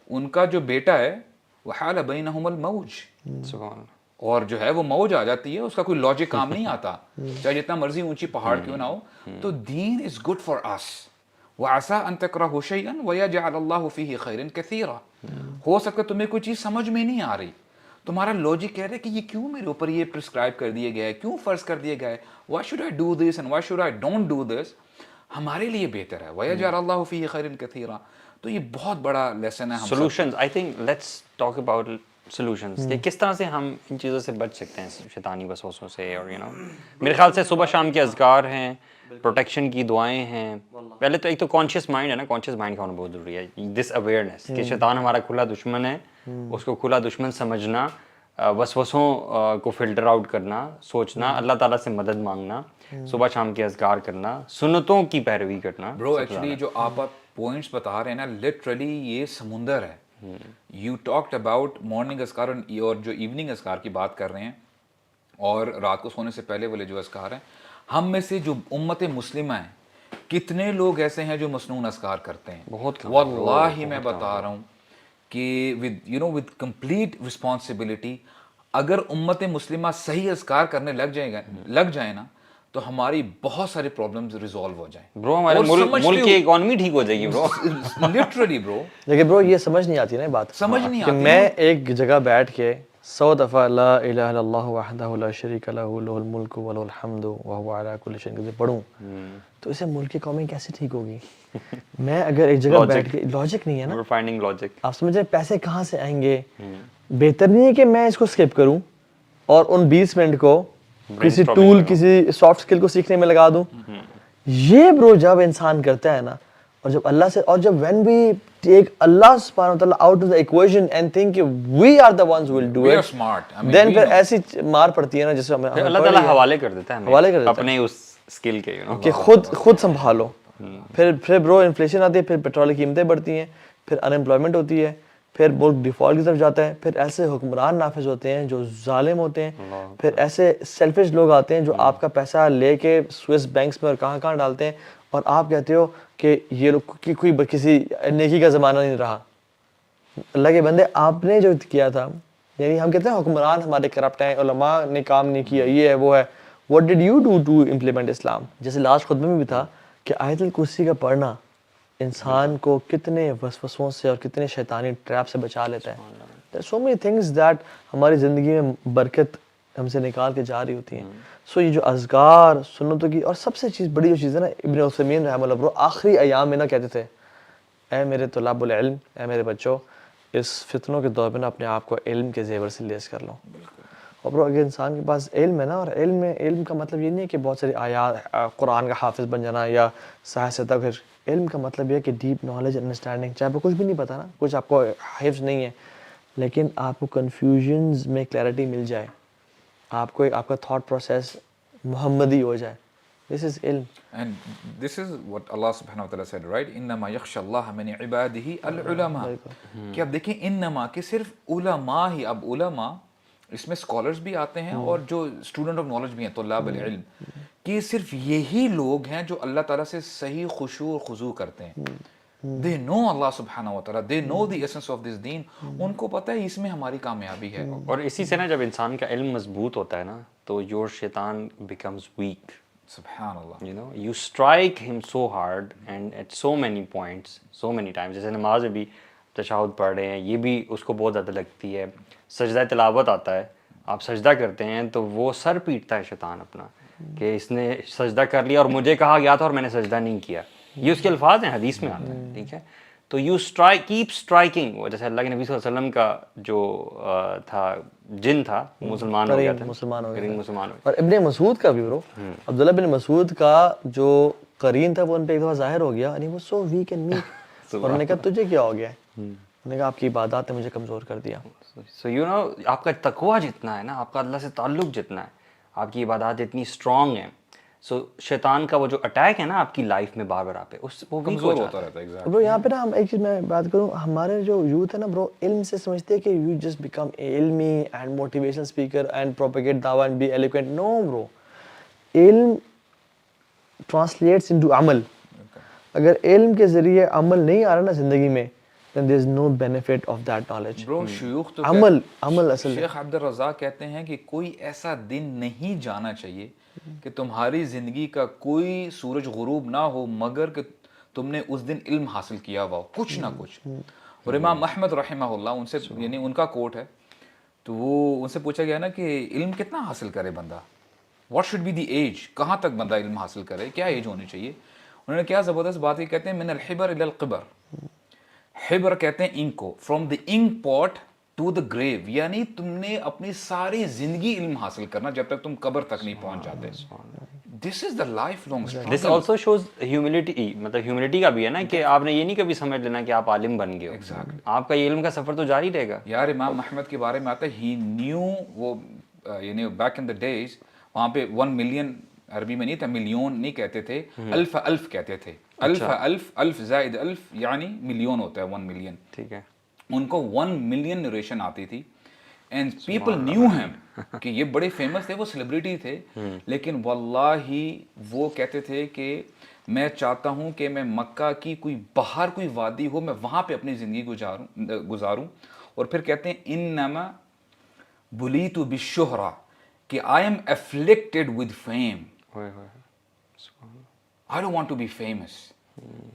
Speaker 3: ان کا جو بیٹا ہے وحال بینہم الموج, اور جو ہے وہ موج آ جاتی ہے, اس کا کوئی لاجک کام نہیں آتا, چاہے جتنا مرضی اونچی پہاڑ کیوں نہ ہو. تو دین از گڈ فار اس. وعسى ان تكرهوا شيئا ويجعل الله فيه خيرا كثيرا. ہو سکتا ہے تمہیں کوئی چیز سمجھ میں نہیں آ رہی, تمہارا لاجک کہہ رہا ہے کہ یہ کیوں میرے اوپر یہ پرسکرائب کر دیا گیا ہے, کیوں فرض کر دیا گیا ہے, why should I do this and why should I don't do this, ہمارے لیے بہتر ہے. وَيَجْعَلَ اللَّهُ فِيهِ خَيْرًا كَثِيرًا. تو یہ بہت بڑا لیسن ہے.
Speaker 2: Solutions, I think let's talk about solutions, کہ کس طرح سے ہم ان چیزوں سے بچ سکتے ہیں شیطانی وسوسوں سے. اور یو نو میرے خیال سے صبح شام کے اذکار ہیں, پروٹیکشن کی دعائیں ہیں. پہلے تو ایک تو کانشیس مائنڈ ہے نا, کانشیس مائنڈ کا ہونا بہت ضروری ہے. دس اویئرنیس کہ شیطان ہمارا کھلا دشمن ہے, اس کو کھلا دشمن سمجھنا, وسوسوں کو فلٹر آؤٹ کرنا, سوچنا, اللہ تعالیٰ سے مدد مانگنا, صبح شام کے اذکار کرنا, سنتوں کی پیروی کرنا.
Speaker 3: برو ایکچولی جو آپ پوائنٹس بتا رہے ہیں نا, لٹرلی یہ سمندر ہے. یو ٹاکڈ اباؤٹ مارننگ اذکار اور جو ایوننگ اذکار کی بات کر رہے ہیں, اور رات کو سونے سے پہلے والے جو اذکار ہیں. ہم میں سے جو امت مسلمہ ہیں, کتنے لوگ ایسے ہیں جو مسنون اذکار کرتے ہیں.
Speaker 2: بہت
Speaker 3: واللہ میں بتا رہا ہوں کہ with complete responsibility, اگر امت مسلمہ صحیح اذکار کرنے لگ جائیں نا, تو ہماری بہت سارے پرابلمز ریزالو ہو جائیں.
Speaker 2: برو ہمارے ملک کی اکانومی ٹھیک ہو جائے گی برو.
Speaker 3: لٹرلی برو.
Speaker 1: لیکن برو یہ سمجھ نہیں آتی نا بات,
Speaker 3: سمجھ نہیں
Speaker 1: کہ
Speaker 3: آتی.
Speaker 1: میں ایک جگہ بیٹھ کے 100 دفعہ لا الہ الا اللہ وحدہ لا شریک لہ لہ الملک و لہ الحمد وہو علی کل شیء قدیر پڑھوں تو اسے ملک کی قومی کیسے ٹھیک ہوگی؟ میں اگر ایک جگہ بیٹھ کے لاجک نہیں ہے نا,
Speaker 2: we're finding logic.
Speaker 1: آپ سمجھ رہے پیسے کہاں سے آئیں گے؟ بہتر نہیں ہے کہ میں اس کو اسکپ کروں اور ان 20 منٹ کو کسی ٹول کسی سافٹ اسکل کو سیکھنے میں لگا دوں. یہ برو جب انسان کرتا ہے نا, اور جب اللہ سے, اور جب when we take Allah subhanahu wa ta'ala out of the equation and think we are the ones who will do
Speaker 3: We are
Speaker 1: it,
Speaker 3: smart. I mean,
Speaker 1: then
Speaker 3: we
Speaker 1: پھر
Speaker 3: know.
Speaker 1: ایسی مار پڑتی ہے نا جیسے ہمیں
Speaker 2: اللہ تعالیٰ حوالے کر دیتا ہے
Speaker 1: حوالے کر دیتا ہے
Speaker 2: اپنے اس اسکل کے, you know.
Speaker 1: کہ خود سنبھالو. پھر برو انفلیشن آتی ہے, پھر پیٹرول کی قیمتیں بڑھتی ہیں, پھر ان امپلائمنٹ ہوتی ہے, پھر ملک ڈیفالٹ کی طرف جاتا ہے, پھر ایسے حکمران نافذ ہوتے ہیں جو ظالم ہوتے ہیں, پھر ایسے سیلفش لوگ آتے ہیں جو آپ کا پیسہ لے کے سوئس بینکس میں اور کہاں کہاں ڈالتے ہیں, اور آپ کہتے ہو کہ یہ لوگ کوئی کسی نیکی کا زمانہ نہیں رہا. اللہ کے بندے آپ نے جو کیا تھا, یعنی ہم کہتے ہیں حکمران ہمارے کرپٹ ہیں, علماء نے کام نہیں کیا, یہ ہے وہ ہے. What did you do to implement Islam? جیسے لاسٹ خطبے میں بھی تھا کہ آیت الکرسی کا پڑھنا انسان کو کتنے وسوسوں سے اور کتنے شیطانی ٹریپ سے بچا لیتا ہے. There are so many things that ہماری زندگی میں برکت ہم سے نکال کے جا رہی ہوتی ہیں. سو یہ جو اذکار سنتوں کی, اور سب سے چیز بڑی جو چیز ہے نا, ابن عثیمین رحمہ اللہ برو آخری ایام میں نا کہتے تھے, اے میرے طلاب العلم, اے میرے بچوں, اس فتنوں کے دور میں نا اپنے آپ کو علم کے زیور سے لیس کر لو. اور برو اگر انسان کے پاس علم ہے نا, اور علم کا مطلب یہ نہیں ہے کہ بہت ساری آیات قرآن کا حافظ بن جانا یا سائنس تک. علم کا مطلب یہ ہے کہ ڈیپ نالج انڈرسٹینڈنگ, چاہے آپ کو کچھ بھی نہیں پتا نا, کچھ آپ کو حفظ نہیں ہے, لیکن آپ کو کنفیوژنز میں کلیئرٹی مل جائے, آپ کو آپ کا تھاٹ پروسیس محمدی ہو جائے. دس از علم.
Speaker 3: And this is what Allah subhanahu wa ta'ala said, right? انما یخشى اللہ من عباده العلماء. کہ اب دیکھیں انما کہ صرف علماء ہی, اب علماء اس میں اسکالرز بھی آتے ہیں اور جو اسٹوڈنٹ آف نالج بھی ہیں, طلاب العلم, کہ صرف یہی لوگ ہیں جو اللہ تعالیٰ سے صحیح خشوع اور خضوع کرتے ہیں. They know Allah subhanahu wa ta'ala, they know the essence of this deen. ان کو پتہ ہے اس میں ہماری کامیابی ہے.
Speaker 2: اور اسی سے نا جب انسان کا علم مضبوط ہوتا ہے نا, تو your شیطان becomes weak.
Speaker 3: سبحان اللہ.
Speaker 2: You know, you strike him so hard and at so many points, so many times. جیسے نماز میں بھی تشہد پڑھ رہے ہیں, یہ بھی اس کو بہت زیادہ لگتی ہے. سجدہ تلاوت آتا ہے, آپ سجدہ کرتے ہیں تو وہ سر پیٹتا ہے شیطان اپنا کہ اس نے سجدہ کر لیا اور مجھے کہا گیا تھا اور میں نے سجدہ نہیں کیا. یہ اس کے الفاظ ہیں, حدیث میں آتا ہے, ٹھیک ہے. تو یو کیپ اسٹرائکنگ. وہ جیسے اللہ کے نبی صلی اللہ علیہ وسلم کا جو تھا جن تھا, مسلمان ہو گیا تھا, مسلمان ہو گیا.
Speaker 1: اور ابن مسعود کا بھی برو, عبداللہ بن مسعود کا جو قرین تھا وہ ان پہ ایک دفعہ ظاہر ہو گیا, یعنی وہ سو ویک اینڈ میک, اور انہوں نے کہا تجھے کیا ہو گیا؟ انہوں نے کہا آپ کی عبادات نے مجھے کمزور کر دیا.
Speaker 2: سو یو نو, آپ کا تقویٰ جتنا ہے نا, آپ کا اللہ سے تعلق جتنا ہے, آپ کی عبادات اتنی اسٹرانگ ہیں, سو شیطان کا وہ جو اٹیک ہے نا آپ کی لائف میں بار بار آپ پہ, اس وہ
Speaker 3: کمزور ہوتا رہتا ہے.
Speaker 1: برو یہاں پہ نا ہم ایک چیز میں بات کروں, ہمارے جو یوتھ ہے نا برو, علم سے سمجھتے ہیں کہ یو جسٹ بیکم علمی and motivational speaker and propagate دعویٰ اینڈ بی ایلیکوینٹ. نو برو, علم ٹرانسلیٹس انٹو عمل. اگر علم کے ذریعے عمل نہیں آ رہا نا زندگی میں, then there is no benefit of that knowledge.
Speaker 3: برو شیوخ تو
Speaker 1: عمل اصل
Speaker 3: شیخ عبد الرزاق کہتے ہیں کہ کوئی ایسا دن نہیں جانا چاہیے کہ تمہاری زندگی کا کوئی سورج غروب نہ ہو مگر کہ تم نے اس دن علم حاصل کیا ہوا ہو, کچھ نہ کچھ. اور امام احمد رحمہ اللہ, ان سے یعنی ان کا کوٹ ہے, تو وہ ان سے پوچھا گیا نا کہ علم کتنا حاصل کرے بندہ, what should be the age, کہاں تک بندہ علم حاصل کرے, کیا ایج ہونی چاہیے. انہوں نے کیا زبردست بات کی, کہتے ہیں من الحبر الی القبر. حبر کہتے ہیں انک کو, فرام دی انک پاٹ ٹو دا گریو, یعنی تم نے اپنی ساری زندگی علم حاصل کرنا جب تک تم قبر تک نہیں پہنچ جاتے. This is the lifelong struggle.
Speaker 2: This also shows humility, مطلب ہیوملٹی کا بھی ہے نا کہ آپ نے یہ نہیں کبھی سمجھ لینا کہ آپ عالم بن گئے ہو, آپ کا یہ علم کا سفر تو جاری رہے گا.
Speaker 3: یار امام احمد کے بارے میں آتا ہے, ہی نیو, وہ یعنی بیک ان دا ڈیز وہاں پہ 1 ملین, عربی میں نہیں تھا, ملین نہیں کہتے تھے, الف کہتے تھے. الف زائد الف یعنی ملین ہوتا ہے, 1 ملین.
Speaker 2: ٹھیک ہے.
Speaker 3: ان کو 1 ملین نریشن آتی تھی, اینڈ پیپل نیو ہیم کہ یہ بڑے فیمس تھے, وہ سیلیبریٹی تھے, لیکن واللہ وہ کہتے تھے کہ میں چاہتا ہوں کہ میں مکہ کی کوئی باہر کوئی وادی ہو, میں وہاں پہ اپنی زندگی گزاروں. اور پھر کہتے ہیں انما بلیت بالشہرہ, کہ I am afflicted with fame. I don't want to be famous.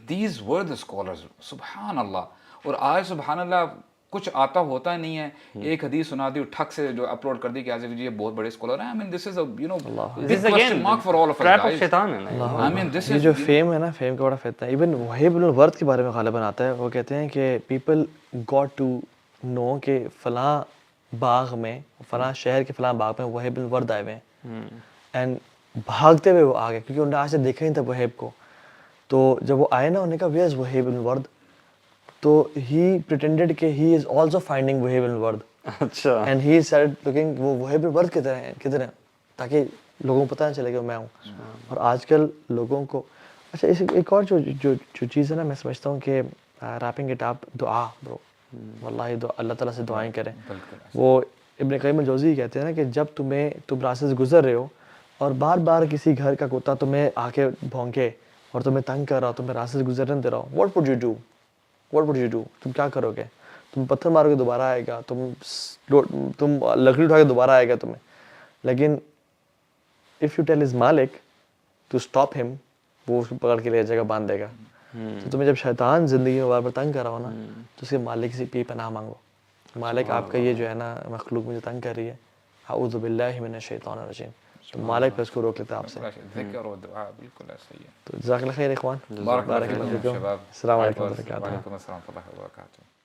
Speaker 3: These were the scholars. سبحان اللہ. اور آج سبحان اللہ کچھ آتا ہوتا نہیں ہے, ایک حدیث سنا دی ٹھک سے جو اپلوڈ کر دی کہ ایز یہ بہت بڑے اسکالر ہیں. I mean this is a big question mark for all of us
Speaker 2: trap of
Speaker 3: guys.
Speaker 2: شیطان ہے نا.
Speaker 3: I mean this
Speaker 1: یہ
Speaker 3: is
Speaker 1: جو فیم ہے نا, فیم کا بڑا فتنہ ہے. ایون وہیب بن الورد کے بارے میں غالباً آتا ہے, وہ کہتے ہیں کہ پیپل گاٹ ٹو نو کہ فلاں باغ میں, فلاں شہر کے فلاں باغ میں وہیب بن الورد آئے ہوئے ہیں, اینڈ بھاگتے ہوئے وہ آ گئے کیونکہ انہوں نے آج سے دیکھا ہی تھا وہیب کو. تو جب وہ آئے نا, انہوں نے کہا ویئر از وہیب بن الورد, تو ہی پریٹینڈیڈ کہ ہی از آلسو فائنڈنگ وہیب بن الورد.
Speaker 2: اچھا.
Speaker 1: اینڈ ہی سیڈ لوکنگ وہ وہیب بن الورد کدھر ہیں, تاکہ لوگوں کو پتہ نہ چلے کہ میں ہوں. اور آج کل لوگوں کو اچھا اس ایک اور جو چیز ہے نا, میں سمجھتا ہوں کہ ریپنگ اٹ اپ, دعا برو, واللہ اللہ تعالیٰ سے دعائیں کریں. وہ ابن قیم الجوزی کہتے ہیں نا کہ جب تم راستے سے گزر رہے ہو اور بار بار کسی گھر کا کتا تمہیں آ کے بھونکے اور تمہیں تنگ کر رہا ہو, تمہیں راستے سے گزرنے دے رہا ہو, واٹ وڈ یو ڈو, تم کیا کرو گے؟ تم پتھر مارو گے دوبارہ آئے گا, تم لکڑی اٹھا کے دوبارہ آئے گا تمہیں. لیکن اف یو ٹیل ہز مالک ٹو اسٹاپ ہم, وہ اس کو پکڑ کے لے جائے گا, باندھ دے گا. تو تمہیں جب شیطان زندگی میں بار بار تنگ کر رہا ہو نا, تو اس کے مالک سے پی پناہ مانگو, مالک آپ کا یہ جو ہے نا مخلوق مجھے تنگ کر رہی ہے, اعوذ باللہ من الشیطان الرجیم, تو مالک پہ اس کو روک لیتا ہے آپ سے.
Speaker 3: ذکر و دعا بالکل ایسا ہی ہے.
Speaker 1: تو جزاک اللہ خیر اخوان,
Speaker 3: بارک اللہ فیکم شباب.
Speaker 1: السلام علیکم و رحمۃ اللہ.
Speaker 3: وعلیکم السلام ورحمۃ اللہ وبرکاتہ.